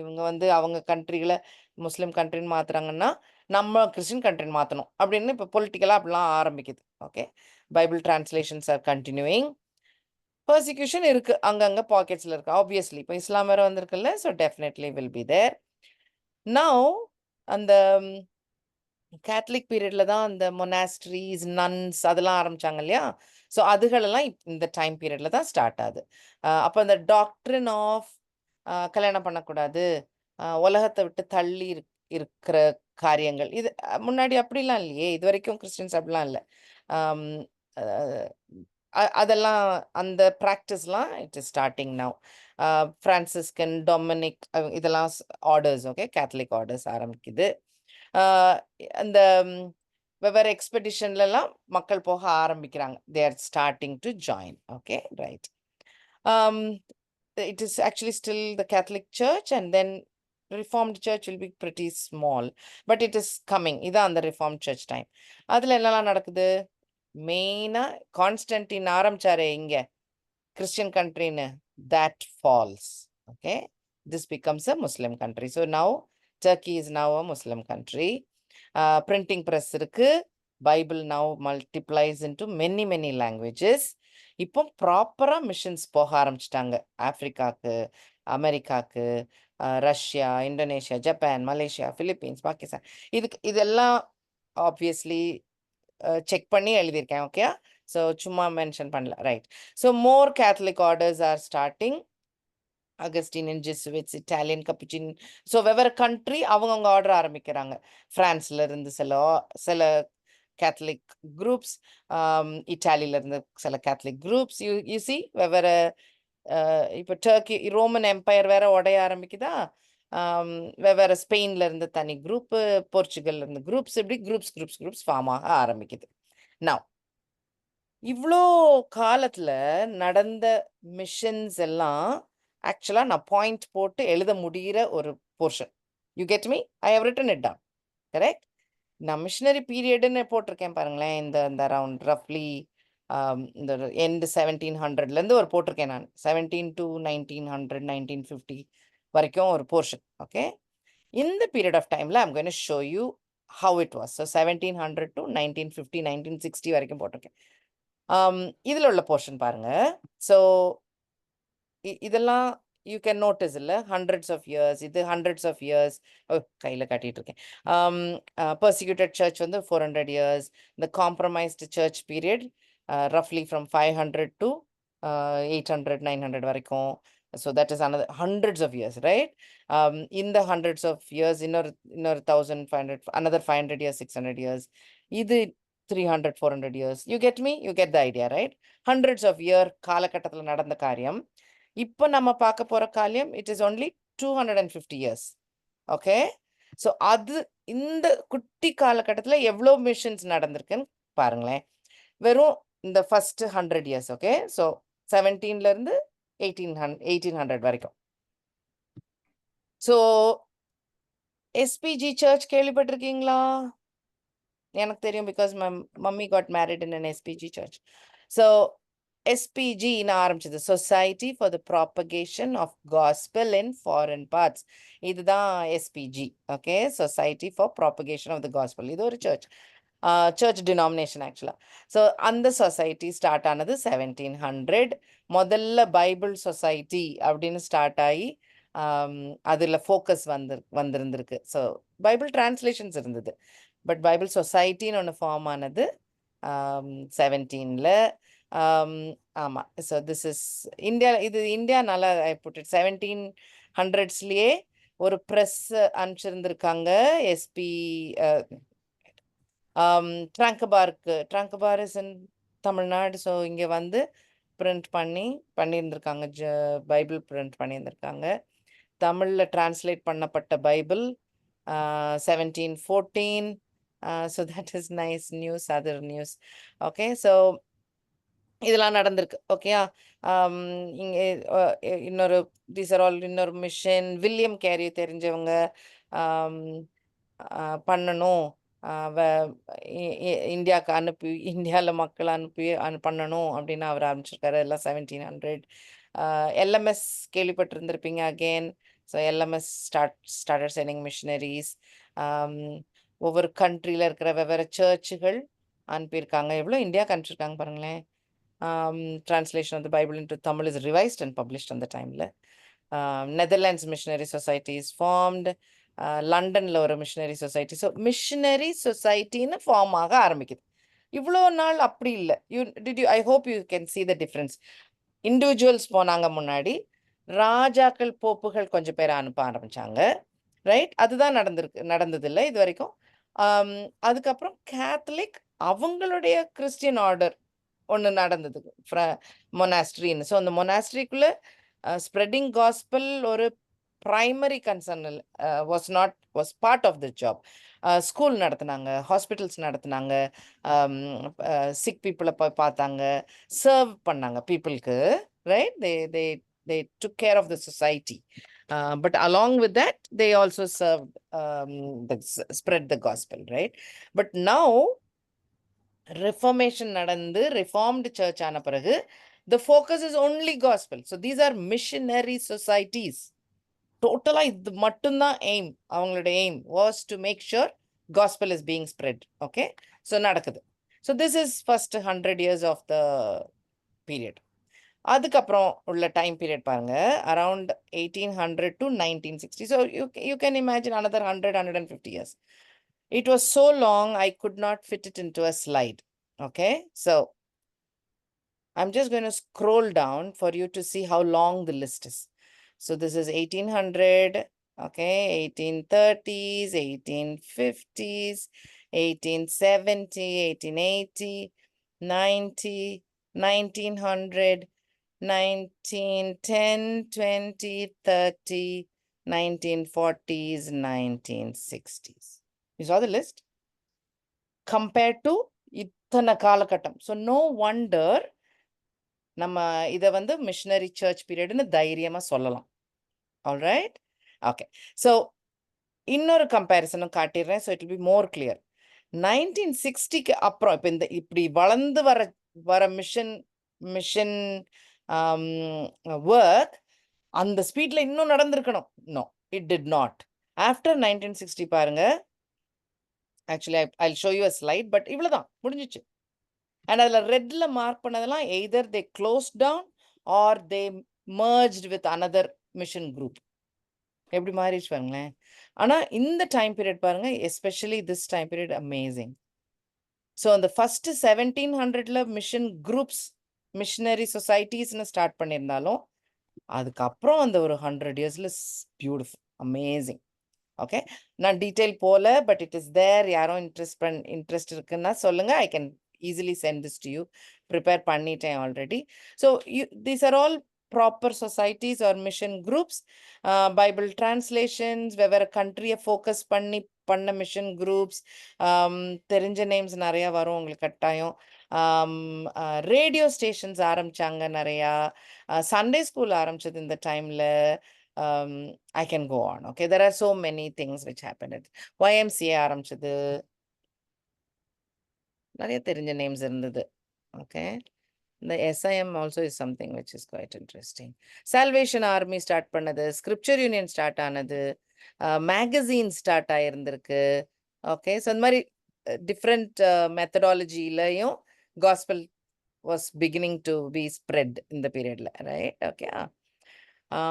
இவங்க வந்து அவங்க கண்ட்ரிகளை முஸ்லீம் கண்ட்ரின்னு மாத்துறாங்கன்னா நம்ம கிறிஸ்டின் கண்ட்ரின்னு மாற்றணும் அப்படின்னு இப்போ பொலிட்டிக்கலாக அப்படிலாம் ஆரம்பிக்குது. Okay, Bible translations are continuing. Persecution இருக்கு, அங்கங்கே பாக்கெட்ஸில் இருக்கு. ஆப்வியஸ்லி இப்போ இஸ்லாம் வேறு வந்திருக்குல்ல, so definitely will be there. Now அந்த கேத்தலிக் பீரியட்ல தான் அந்த மொனாஸ்ட்ரீஸ், நன்ஸ் அதெல்லாம் ஆரம்பிச்சாங்க இல்லையா? ஸோ அதுகளெல்லாம் இந்த டைம் பீரியட்ல தான் ஸ்டார்ட் ஆகுது. அப்போ அந்த டாக்ட்ரின் ஆஃப் கல்யாணம் பண்ணக்கூடாது, உலகத்தை விட்டு தள்ளி இருக்கிற காரியங்கள், இது முன்னாடி அப்படிலாம் இல்லையே. இது வரைக்கும் கிறிஸ்டின்ஸ் அப்படிலாம் இல்லை. அதெல்லாம் அந்த ப்ராக்டிஸ்லாம் it is starting now. Franciscan, Dominic, இதெல்லாம் ஆர்டர்ஸ். ஓகே, கேத்தலிக் ஆர்டர்ஸ் ஆரம்பிக்குது. அந்த வெவ்வேறு எக்ஸ்பெடிஷன்லலாம் மக்கள் போக ஆரம்பிக்கிறாங்க. They are starting to join. Okay, right. It is actually still the Catholic Church, and then Reformed Church will be pretty small, but it is coming. இதான் அந்த Reformed Church time. அதில் என்னெல்லாம் நடக்குது? மெயினாக கான்ஸ்டன்டின் ஆரம்பிச்சாரே இங்கே Christian கண்ட்ரின்னு, that falls. Okay, this becomes a Muslim country. So now Turkey is now a Muslim country. Printing press இருக்கு. Bible now multiplies into many languages. இப்போ ப்ராப்பரா மிஷன்ஸ் போக ஆரம்பிச்சிட்டாங்க. ஆப்பிரிக்காக்கு, அமெரிக்காக்கு, Russia, Indonesia, Japan, Malaysia, Philippines, Pakistan. இதெல்லாம் obviously check பண்ணி எழுதியிருக்கேன். ஓகே, ஸோ சும்மா மென்ஷன் பண்ணல. Right. So more Catholic orders are starting. Augustinian, Jesuits, Italian, Capuchin. So வெவ்வேறு கண்ட்ரி அவங்கவுங்க ஆர்டர் ஆரம்பிக்கிறாங்க. பிரான்ஸ்ல இருந்து சில கேத்தலிக் குரூப்ஸ், இட்டாலியில இருந்து சில கேத்தலிக் குரூப்ஸ். யூ சி வெவ்வேறு இப்போ டர்க்கி ரோமன் எம்பையர் வேற உடைய ஆரம்பிக்குதா. வெவ்வேறு ஸ்பெயின்ல இருந்து தனி குரூப்பு, போர்ச்சுகல்ல இருந்து குரூப்ஸ், இப்படி குரூப்ஸ் ஃபார்ம் ஆக ஆரம்பிக்குது. நான் இவ்வளோ காலத்துல நடந்த மிஷன்ஸ் எல்லாம் ஆக்சுவலா நான் பாயிண்ட் போட்டு எழுத முடிகிற ஒரு portion. You get me? I have written it down. Correct. நான் மிஷனரி பீரியடுன்னு போட்டிருக்கேன் பாருங்களேன். இந்த அரவுண்ட் ரஃப்லி இந்த எண்டு 1700லேருந்து ஒரு போட்டிருக்கேன் நான். 17 to 1900, 1950 வரைக்கும் ஒரு போர்ஷன். ஓகே, இந்த பீரியட் ஆஃப் டைமில் I'm going to show you how it was. So 1700 to 1950, 1960 வரைக்கும் போட்டிருக்கேன். இதில் உள்ள போர்ஷன் பாருங்க. ஸோ இதெல்லாம் யூ கேன் நோட்டீஸ் இல்லை, ஹண்ட்ரட்ஸ் ஆஃப் இயர்ஸ். இது ஹண்ட்ரட்ஸ் ஆஃப் இயர்ஸ். கையில் காட்டிட்டு இருக்கேன். பர்சிக்யூட்டட் சர்ச் வந்து 400 இயர்ஸ். இந்த காம்ப்ரமைஸ்டு சர்ச் பீரியட் ரஃப்லி ஃப்ரம் 500 to 800, 900 வரைக்கும். So that is another hundreds of years, right? இந்த hundreds of years, இன்னொரு 1500, another 500 years, 600 years. இது 300, 400 years. You get me? You get the idea, right? Hundreds of year காலகட்டத்தில் நடந்த காரியம். இப்போ நம்ம பார்க்க போற காரியம் it is only 250 years. Okay, so அது இந்த குட்டி காலகட்டத்தில் எவ்வளோ மிஷன்ஸ் நடந்திருக்குன்னு பாருங்களேன். வெறும் இந்த ஃபர்ஸ்ட் 100 இயர்ஸ். ஓகே, ஸோ 17ல இருந்து 1800 வரைக்கும். ஸோ எஸ்பிஜி சர்ச் கேள்விப்பட்டிருக்கீங்களா? எனக்கு தெரியும், because my mummy got married in an SPG church. So எஸ்பிஜின்னு ஆரம்பிச்சது, society for the propagation of gospel in foreign parts. இதுதான் SPG. Okay, society for propagation of the gospel. இது ஒரு சர்ச் டினாமினேஷன் ஆக்சுவலாக. So அந்த சொசைட்டி ஸ்டார்ட் ஆனது 1700. முதல்ல Bible society அப்படின்னு ஸ்டார்ட் ஆகி அதில் ஃபோக்கஸ் வந்திருந்திருக்கு. ஸோ பைபிள் டிரான்ஸ்லேஷன்ஸ் இருந்தது, பட் பைபிள் சொசைட்டின்னு ஒன்று ஃபார்ம் ஆனது 17ல. ஆமாம். So this is India. இது இந்தியானால ஐ புட் இட் 1700ஸ்லேயே ஒரு ப்ரெஸ் அனுப்பிச்சிருந்துருக்காங்க. SP Tranquebar is in Tamil Nadu. So இங்கே வந்து பிரிண்ட் பண்ணியிருந்திருக்காங்க. பைபிள் பிரிண்ட் பண்ணியிருந்திருக்காங்க. தமிழில் டிரான்ஸ்லேட் பண்ணப்பட்ட Bible 1714. So that is nice news, other news. Okay, so இதெல்லாம் நடந்திருக்கு. ஓகேயா. இங்கே இன்னொரு தீஸ் ஆர் ஆல் இன்னொரு மிஷன். வில்லியம் கேரி தெரிஞ்சவங்க பண்ணணும், இந்தியாவுக்கு அனுப்பி இந்தியாவில் மக்கள் அனுப்பி பண்ணணும் அப்படின்னு அவர் ஆரம்பிச்சிருக்காரு. எல்லாம் 1700. எல்எம்எஸ் கேள்விப்பட்டிருந்திருப்பீங்க again. So LMS started sending missionaries. ஒவ்வொரு கண்ட்ரியில் இருக்கிற வெவ்வேறு சர்ச்சுகள் அனுப்பியிருக்காங்க. எவ்வளோ இந்தியாவுக்கு அனுப்பிச்சிருக்காங்க பாருங்களேன். Translation of the Bible into Tamil is revised and published on the timeல. Netherlands Missionary Society is formed. லண்டனில் ஒரு மிஷனரி சொசைட்டி. ஸோ மிஷனரி சொசைட்டின்னு ஃபார்ம் ஆக ஆரம்பிக்குது. இவ்வளோ நாள் அப்படி இல்லை. I hope you can see the difference. Individuals போனாங்க முன்னாடி, ராஜாக்கள் போப்புகள் கொஞ்சம் பேரை அனுப்ப ஆரம்பிச்சாங்க. ரைட், அதுதான் நடந்தது இல்லை இது வரைக்கும். அதுக்கப்புறம் கேத்தலிக் அவங்களுடைய கிறிஸ்டியன் ஆர்டர் ஒன்று நடந்தது, மொனாஸ்ட்ரின்னு. ஸோ அந்த மொனாஸ்ட்ரிக்குள்ளே ஸ்ப்ரெட்டிங் காஸ்பல் ஒரு primary concern was part of the job. School நடத்தினாங்க, ஹாஸ்பிட்டல்ஸ் நடத்தினாங்க, சிக் பீப்புளை போய் பார்த்தாங்க, சர்வ் பண்ணாங்க பீப்புளுக்கு. Right, they took care of the society, but along with that they also served, spread the gospel, right? But now reformation நடந்து reformed church ஆன பிறகு the focus is only gospel. So these are missionary societies. டோட்டலா இது மட்டும்தான் aim. அவங்களோட aim was to make sure gospel is being spread. Okay, so நடக்குது. So this is first 100 years of the period. அதுக்கப்புறம் உள்ள time period பாருங்க, around 1800 to 1960. So you can imagine another 100-150 years. It was so long, I could not fit it into a slide. Okay, so I'm just going to scroll down for you to see how long the list is. So this is 1800, okay, 1830s, 1850s, 1870, 1880, 90, 1900, 1910, 20, 30, 1940s, 1960s. You saw the list? Compared to இத்தனை காலகட்டம். So no wonder நம்ம இதை வந்து missionary search பீரியட்னு தைரியமா சொல்லலாம். Alright, okay. So இன்னொரு கம்பேரிசனும் காட்டிடுறேன். So it will be more clear. 1960க்கு அப்புறம் இப்போ இந்த இப்படி வளர்ந்து வர மிஷன் ஒர்க் அந்த ஸ்பீட்ல இன்னும் நடந்திருக்கணும். No, it did not. After 1960 பாருங்க, actually I show you a slide, but இவ்வளவுதான் முடிஞ்சிச்சு. அண்ட் அதில் ரெட்ல மார்க் பண்ணதெல்லாம் either they close down or they merged with another mission group. எப்படி மாறிடுச்சு பாருங்களேன். ஆனா இந்த டைம் பீரியட் பாருங்க, especially this time period amazing. So அந்த ஃபர்ஸ்ட் 1700ல மிஷன் குரூப்ஸ், மிஷனரி சொசைட்டிஸ்னு ஸ்டார்ட் பண்ணியிருந்தாலும் அதுக்கப்புறம் அந்த ஒரு 100 இயர்ஸ்ல பியூட்டிஃபுல், அமேசிங். ஓகே, நான் டீட்டெயில் போல, பட் இட் இஸ் தேர். யாரும் இன்ட்ரெஸ்ட் இருக்குன்னா சொல்லுங்க, I can easily send this to you. Prepare பண்ணிட்டேன் already. So these are all proper societies or mission groups. Bible translations, வெவ்வேறு கண்ட்ரியை ஃபோக்கஸ் பண்ண மிஷன் குரூப்ஸ், தெரிஞ்ச names நிறையா வரும் உங்களுக்கு கட்டாயம். ரேடியோ ஸ்டேஷன்ஸ் ஆரம்பிச்சாங்க நிறையா. சண்டே ஸ்கூல் ஆரம்பிச்சது இந்த டைமில். I can go on. Okay, there are so many things which happened. YMCA ஆரம்பிச்சது, நிறைய தெரிஞ்ச நேம்ஸ் இருந்தது. ஓகே, இந்த SIM also is something which is quite interesting. Salvation army start பண்ணது, ஸ்கிரிப்சர் யூனியன் ஸ்டார்ட் ஆனது, மேகசின் ஸ்டார்ட் ஆயிருந்திருக்கு. Okay, so இந்த மாதிரி டிஃப்ரெண்ட் மெத்தடாலஜிலையும் gospel was beginning to be spread இந்த பீரியட்ல, ரைட்? ஓகே,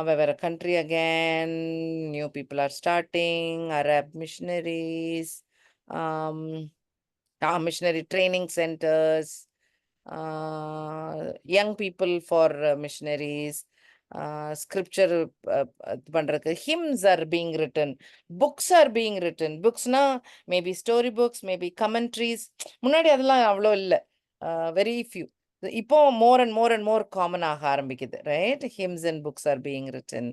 வெவ்வேறு country again, new people are starting, Arab missionaries, missionary training centers, young people for missionaries, scripture பண்றதுக்கு hymns are being written, books are being written. booksனா maybe story books, maybe commentaries. முன்னாடி அதெல்லாம் அவ்வளோ இல்லை, very few. இப்போ more and more common ஆக ஆரம்பிக்குது, right? hymns and books are being written.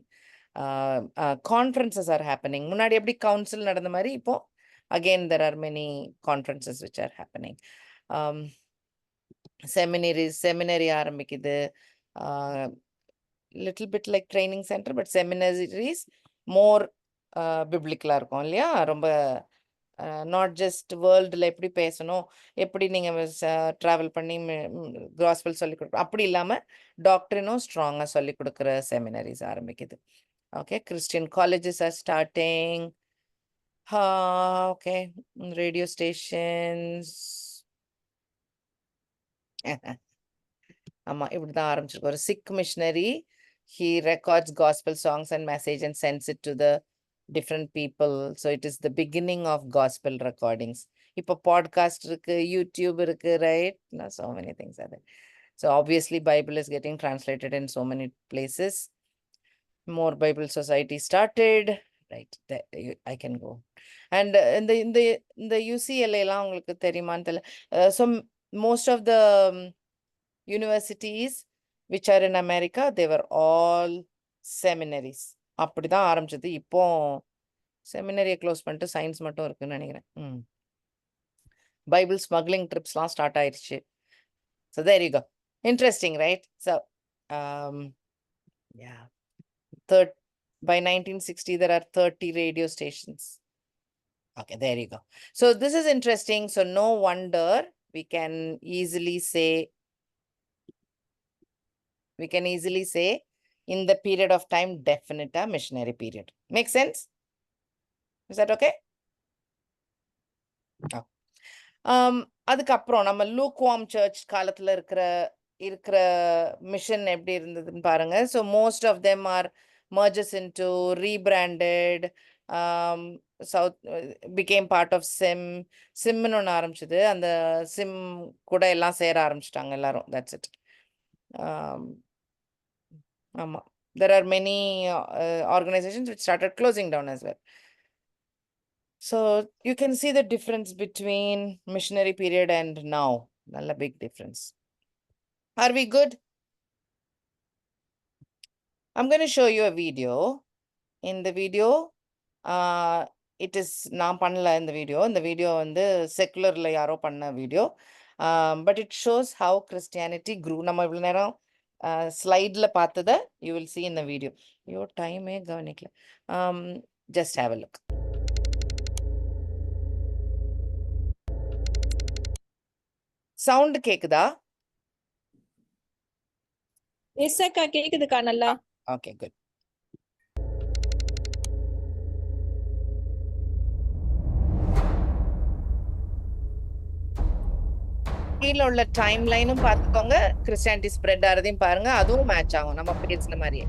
Conferences are happening. முன்னாடி எப்படி கவுன்சில் நடந்த மாதிரி இப்போ again there are many conferences which are happening. Seminary ஆரம்பிக்குது, little bit like training center, but seminaries more biblical இருக்கும் இல்லையா? ரொம்ப நாட் ஜஸ்ட் வேர்ல்டில் எப்படி பேசணும், எப்படி நீங்கள் ட்ராவல் பண்ணி காஸ்பல் சொல்லிக் கொடுக்கணும், அப்படி இல்லாமல் டாக்டரினும் ஸ்ட்ராங்காக சொல்லிக் கொடுக்குற செமினரிஸ் ஆரம்பிக்குது. Okay, Christian colleges are starting. Okay, radio stations. ஆமா, இப்படிதான் ஆரம்பிச்சிருக்கு. ஒரு sick missionary, he records gospel songs and message and sends it to the different people. So it is the beginning of gospel recordings. இப்போ podcast இருக்கு, YouTube இருக்கு, right? So many things are there. So obviously Bible is getting translated in so many places. More Bible society started, right? I can go. And இந்த UCLA எல்லாம் உங்களுக்கு தெரியுமான்னு தெரியல. So most of the universities which are in America, they were all seminaries. அப்படிதான் ஆரம்பிச்சது. இப்போ செமினரியை close பண்ணிட்டு science மட்டும் இருக்குன்னு நினைக்கிறேன். பைபிள் ஸ்மக்லிங் ட்ரிப்ஸ்லாம் ஸ்டார்ட் ஆயிடுச்சு. So there you go. Interesting, right? So yeah, by 1960 there are 30 radio stations. Okay, there you go. So this is interesting. So no wonder we can easily say in the period of time, definite a missionary period. Make sense? Is that okay? அதுக்கப்புறம் நம்ம லூக்வார்ம் search காலத்துல இருக்கிற இருக்கிற mission எப்படி இருந்ததுன்னு பாருங்க. So most of them are merges into rebranded, south became part of சிம்னு ஒன்று ஆரம்பிச்சது. அந்த சிம் கூட எல்லாம் சேர ஆரம்பிச்சிட்டாங்க எல்லாரும். That's it. ஆமா, there are many organizations which started closing down as well. So you can see the difference between missionary period and now. Nalla big difference. Are we good? I'm going to show you a video. In the video, it is நான் பண்ணல இந்த video வந்து செக்குலர்ல யாரோ பண்ண video. But it shows how Christianity grew. நம்ம இவ்வளவு நேரம் ஸ்லைட்ல பார்த்ததை you will see in the video. ஐயோ டைமே கவனிக்கல. Just have a look. Sound கேக்குதா? எஸ் அக்கா கேக்குதுக்கா நல்லா. Okay, good. கீழே உள்ள டைம் லைனும் பார்த்துக்கோங்க, கிறிஸ்டியானிட்டி ஸ்ப்ரெட் ஆகிறதையும் பாருங்க, அதுவும் மேட்ச் ஆகும் நம்ம பேசின மாதிரியே.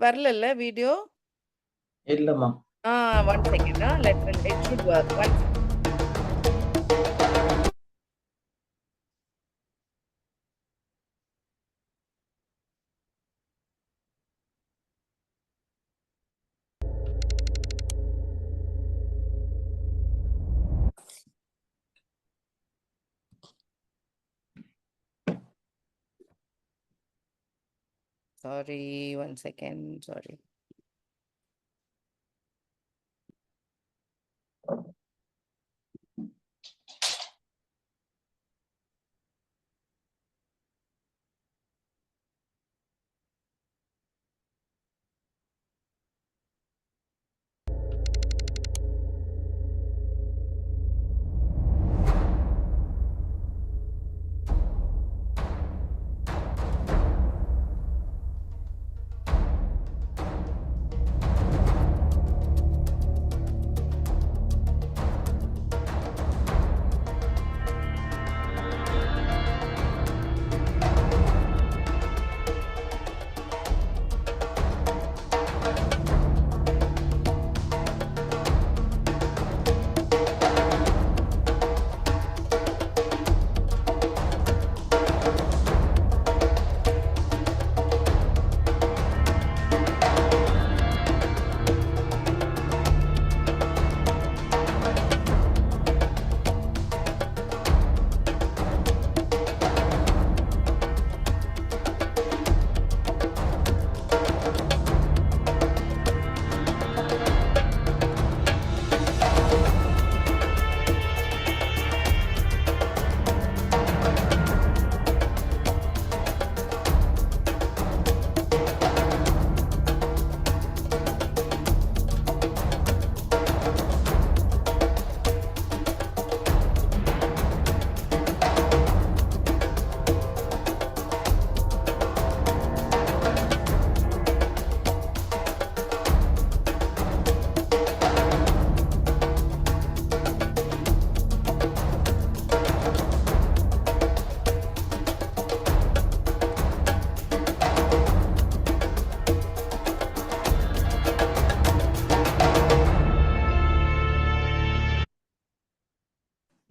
வரல வீடியோ இல்லம்மா. 1 second. It should work. 1 second. Sorry, 1 second. Sorry.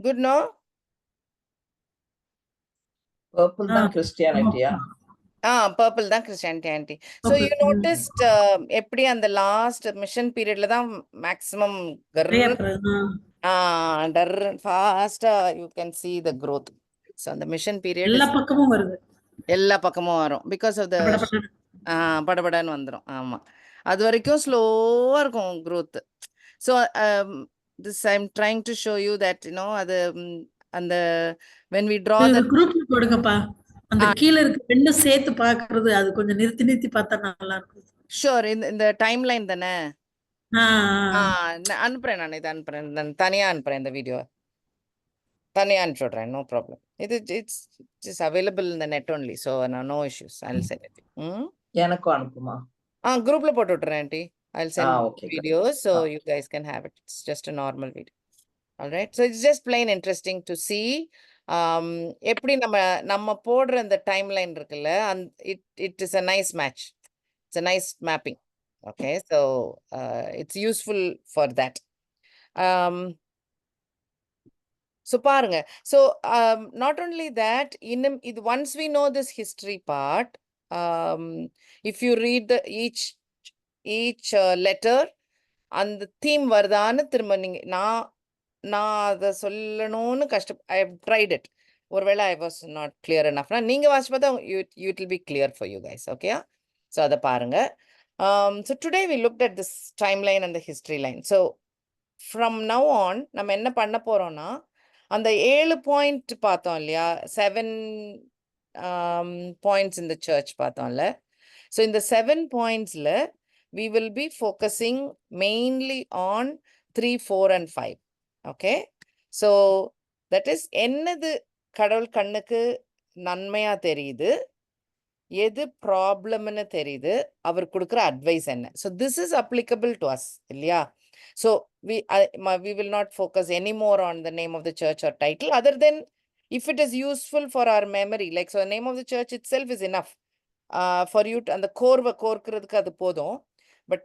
Good, no? Purple தான் கிறிஸ்டியானிட்டியா? பர்பிள் தான் கிறிஸ்டியானிட்டி. ஸோ யூ நோட்டிஸ்ட் எப்படி அந்த லாஸ்ட் மிஷன் பீரியட்ல தான் மேக்ஸிமம் ஃபாஸ்டா you can see the growth. So அந்த மிஷன் பீரியட் எல்லா பக்கமும் வருது. எல்லா பக்கமும் வரும் பிகாஸ் ஆஃப் த படபடன்னு. படபடன்னு வந்துடும். ஆமா, அது வரைக்கும் ஸ்லோவா இருக்கும் growth. So this I am trying to show you that அது அந்த when we draw the குரூப்ல போடுங்கப்பா. அந்த கீழ இருக்க ரெண்டும் சேர்த்து பாக்குறது அது கொஞ்சம் நிறுத்தி நிறுத்தி பார்த்தா நல்லா இருக்கும். ஷோர் இந்த டைம் லைன் தானே. ஆ, ஆ. அனுப்புறேன், நான் இதை அனுப்புறேன், நான் தனியா அனுப்புறேன் இந்த வீடியோ, தனியா அனுப்பிச்சுடுறேன். No problem. இட்ஸ் அவைலபிள் இந்த net only, so no issues. I'll send it. எனக்கும் அனுப்புமா? குரூப்ல போட்டு விட்டுறேன் aunty. I'll send okay, videos so Ah. you guys can have it. It's just a normal video. All right. So it's just plain interesting to see. எப்படி நம்ம போடுற அந்த timeline இருக்குல்ல, it is a nice match. It's a nice mapping. Okay. So it's useful for that. So பாருங்க. So not only that, once we know this history part, if you read each letter, அந்த theme வருதான்னு திரும்ப நான் அதை சொல்லணும்னு I have tried it. ஒருவேளை I was not clear எனஃப்னா நீங்க வாட்ச் பார்த்தா you will be clear for you guys. Okay, so அதை பாருங்க. So today we looked at this time line and the history line. So from now on நம்ம என்ன பண்ண போறோம்னா, அந்த 7 பாயிண்ட் பார்த்தோம் இல்லையா, 7 பாயிண்ட்ஸ் இந்த சர்ச் பார்த்தோம்ல. ஸோ இந்த 7 பாயிண்ட்ஸ்ல we will be focusing mainly on 3, 4 and 5. Okay, so that is என்னது கடவுள் கண்ணுக்கு நன்மையா தெரியுது, எது ப்ராப்ளம்னு தெரியுது, அவர் கொடுக்குற அட்வைஸ் என்ன. So this is applicable to us இல்லையா. So we will not focus anymore on the name of the church or title, other than if it is useful for our memory. Like, so the name of the church itself is enough for you to, and the கோர்க்கிறதுக்கு அது போதும். But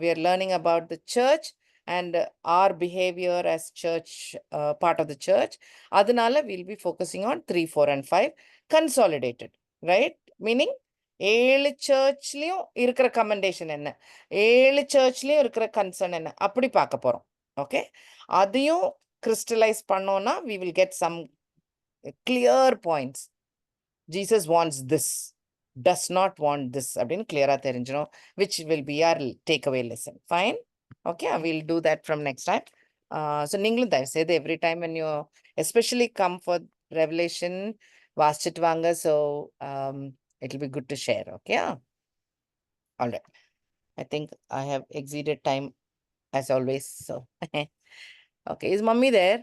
we are learning about the church and our behavior as church, part of the church. Adunala we'll be focusing on 3, 4 and 5 consolidated, right? Meaning 7 சர்ச்லயும் இருக்கிற commendation என்ன, 7 சர்ச்லயும் இருக்கிற concern என்ன, அப்படி பார்க்க போறோம். Okay, அதையும் கிறிஸ்டலைஸ் பண்ணோம்னா we will get some clear points. Jesus wants this, does not want this அப்படின்னு clear-ஆ தெரிஞ்சிடும், which will be our takeaway lesson. Fine. Okay, we'll do that from next time. So நீங்களும் தயவு செய்து every time when you especially come for revelation வாசிச்சிட்டு வாங்க. So it will be good to share. Okay. All right. I think I have exceeded time as always. So okay, is mommy there?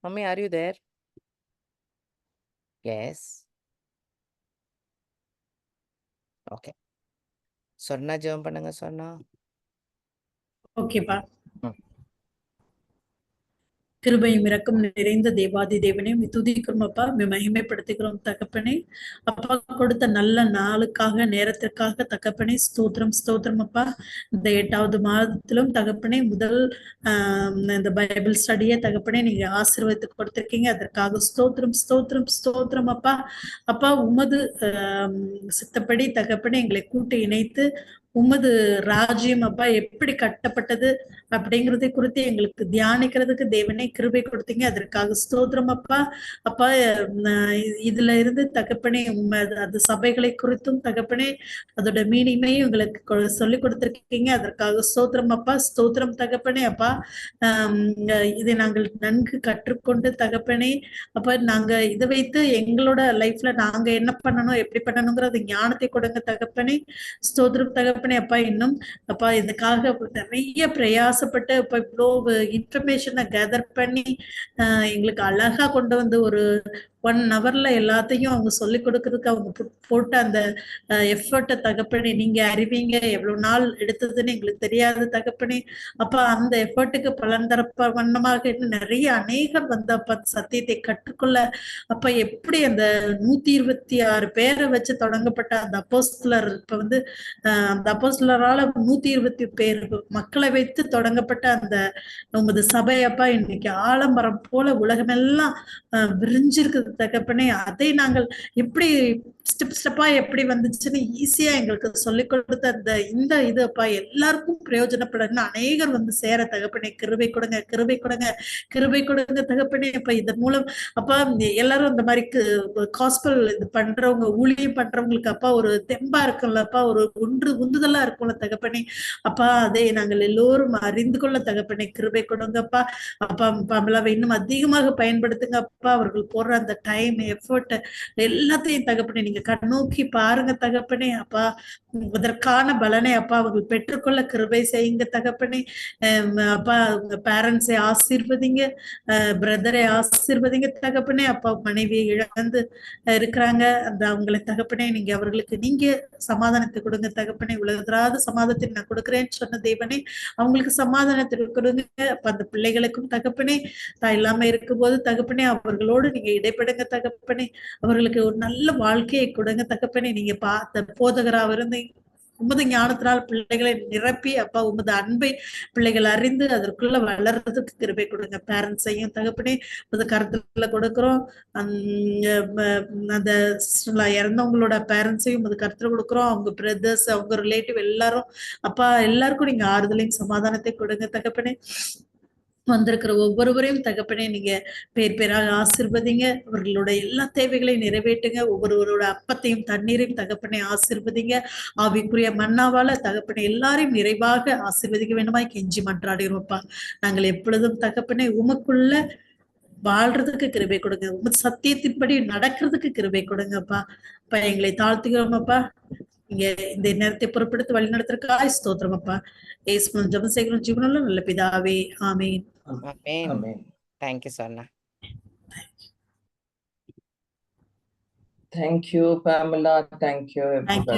Mommy, are you there? Yes. Okay. Swarna ஜெபம் பண்ணுங்க. சொர்ணா. ஓகேப்பா. கிருபையும் இரக்கம் நிறைந்த தேவாதி தேவனே, துதிக்கிறோம் அப்பா, மகிமைப்படுத்துகிறோம் தகப்பனே. அப்பா கொடுத்த நல்ல நாளுக்காக, நேரத்திற்காக தகப்பனே ஸ்தோத்திரம் ஸ்தோத்திரம் அப்பா. இந்த 8வது மாதத்திலும் தகப்பனே முதல் இந்த பைபிள் ஸ்டடியை தகப்பனே நீங்க ஆசீர்வதித்து கொடுத்திருக்கீங்க, அதற்காக ஸ்தோத்திரம் ஸ்தோத்திரம் ஸ்தோத்திரம் அப்பா. அப்பா உமது சித்தப்படி தகப்பனே எங்களை கூட்டி இணைத்து உமது ராஜ்யம் அப்பா எப்படி கட்டப்பட்டது அப்படிங்கறதை குறித்து எங்களுக்கு தியானிக்கிறதுக்கு தேவனே கிருபை கொடுத்தீங்க, அதற்காக ஸ்தோத்திரம் அப்பா. அப்பா இதுல இருந்து தகப்பனே அது சபைகளை குறித்தும் தகப்பனே அதோட மீனிங்கையும் எங்களுக்கு சொல்லி கொடுத்திருக்கீங்க, அதற்காக ஸ்தோத்திரம் அப்பா. ஸ்தோத்திரம் தகப்பனே அப்பா. இதை நாங்கள் நன்கு கற்றுக்கொண்டு தகப்பனே அப்ப நாங்க இதை வைத்து எங்களோட லைஃப்ல நாங்க என்ன பண்ணணும், எப்படி பண்ணணுங்கிற ஞானத்தை கொடுங்க தகப்பனே. ஸ்தோத்திரம் தகப்பனே அப்பா. இன்னும் அப்பா இதுக்காக நிறைய பிரயாசப்பட்டு இப்ப இவ்வளோ இன்ஃபர்மேஷனை கேதர் பண்ணி எங்களுக்கு அழகா கொண்டு வந்து ஒரு 1 hourல எல்லாத்தையும் அவங்க சொல்லிக் கொடுக்கறதுக்கு அவங்க போட்ட அந்த எஃபர்ட்டை தகப்பனே நீங்க அறிவீங்க. எவ்வளவு நாள் எடுத்ததுன்னு எங்களுக்கு தெரியாது தகப்பனே. அப்ப அந்த எஃபர்ட்டுக்கு பலன் தரப்ப வண்ணமாக நிறைய அநேகர் வந்து அப்ப சத்தியத்தை கற்றுக்கொள்ள அப்ப எப்படி அந்த 126 பேரை வச்சு தொடங்கப்பட்ட அந்த அப்போஸ்தலர் இப்ப வந்து அந்த அப்போஸ்தலரால 120 பேர் மக்களை வைத்து தொடங்கப்பட்ட அந்த உமது சபையப்பா இன்னைக்கு ஆலமரம் போல உலகமெல்லாம் விரிஞ்சிருக்கு தகப்பனே. அதை நாங்கள் எப்படி ஸ்டெப்பா எப்படி வந்துச்சுன்னு ஈஸியா எங்களுக்கு சொல்லிக் கொடுத்த இந்த இது அப்பா எல்லாருக்கும் பிரயோஜனப்படணும். அநேகர் வந்து சேர தகப்பனே கிருபை கொடுங்க, கிருபை கொடுங்க, கிருபை கொடுங்க தகப்பனே. அப்ப இதன் மூலம் அப்பா எல்லாரும் இந்த மாதிரி காஸ்பல் இது பண்றவங்க, ஊழியம் பண்றவங்களுக்கு அப்பா ஒரு தெம்பா இருக்கும்ல அப்பா, ஒரு உந்துதலா இருக்கும்ல தகப்பனே. அப்பா அதை நாங்கள் எல்லோரும் அறிந்து கொள்ள தகப்பனே கிருபை கொடுங்கப்பா. அப்பா பமலாவை இன்னும் அதிகமாக பயன்படுத்துங்க அப்பா. அவர்கள் போடுற அந்த டைம் எஃபர்ட் எல்லாத்தையும் தகப்பனே நீங்க கண்ணோக்கி பாருங்க தகப்பனே. அப்பா அதற்கான பலனை அப்பா அவர்கள் பெற்றுக்கொள்ள கிருபை செய்யுங்க தகப்பனே. அப்பா உங்க பேரண்ட்ஸை ஆசீர்வதிங்க, பிரதரை ஆசீர்வதிங்க தகப்பனே. அப்பா மனைவியை இழந்து இருக்கிறாங்க, அந்த அவங்களை தகப்பனே நீங்க அவர்களுக்கு நீங்க சமாதானத்தை கொடுங்க தகப்பனே. உலகத்திராத சமாதானத்தை நான் கொடுக்குறேன்னு சொன்ன தேவனே அவங்களுக்கு சமாதானத்தை கொடுங்க. அப்ப அந்த பிள்ளைகளுக்கும் தகப்பனே தான் இல்லாம இருக்கும்போது தகப்பனே அவர்களோடு நீங்க இடைப்படுங்க தகப்பனே. அவர்களுக்கு ஒரு நல்ல வாழ்க்கையை கொடுங்க தகப்பனே. நீங்க பார்த்த போதகராக இருந்து உமது ஞானத்தினால் பிள்ளைகளை நிரப்பி அப்பா உமது அன்பை பிள்ளைகள் அறிந்து அதற்குள்ள வளர்றதுக்கு கிருபை கொடுங்க. பேரண்ட்ஸையும் தகப்பனே உமது கருத்துல கொடுக்கிறோம். அந்த இறந்தவங்களோட பேரண்ட்ஸையும் உமது கருத்துல கொடுக்குறோம். அவங்க பிரதர்ஸ், அவங்க ரிலேட்டிவ் எல்லாரும் அப்பா எல்லாருக்கும் நீங்க ஆறுதலையும் சமாதானத்தை கொடுங்க தகப்பனே. வந்திருக்கிற ஒவ்வொருவரையும் தகப்பனே நீங்க பேர் பேராக ஆசீர்வதிங்க. அவர்களோட எல்லா தேவைகளையும் நிறைவேற்றுங்க. ஒவ்வொருவரோட அப்பத்தையும் தண்ணீரையும் தகப்பனே ஆசீர்வதிங்க. ஆவிக்குரிய மன்னாவால தகப்பனே எல்லாரையும் நிறைவாக ஆசீர்வதிக்க வேண்டுமாய் கெஞ்சி மன்றாடுகிறோம்ப்பா. நாங்கள் எப்பொழுதும் தகப்பனே உமக்குள்ள வாழ்றதுக்கு கிருபை கொடுங்க, உமது சத்தியத்தின்படி நடக்கிறதுக்கு கிருபை கொடுங்கப்பா. அப்ப எங்களை தாழ்த்துகிறோமப்பா. நீங்க இந்த நேரத்தை பொறுப்படுத்தி வழி நடத்துறதுக்காக ஸ்தோத்திரம் அப்பா. ஏசு ஜெபம் செய்கிறோம் ஜீவனுள்ள நல்ல பிதாவே, ஆமீன். ஆமென். Amen. Thank you, Swarna. Thank you, Pamela. Thank you, Thank everybody. you.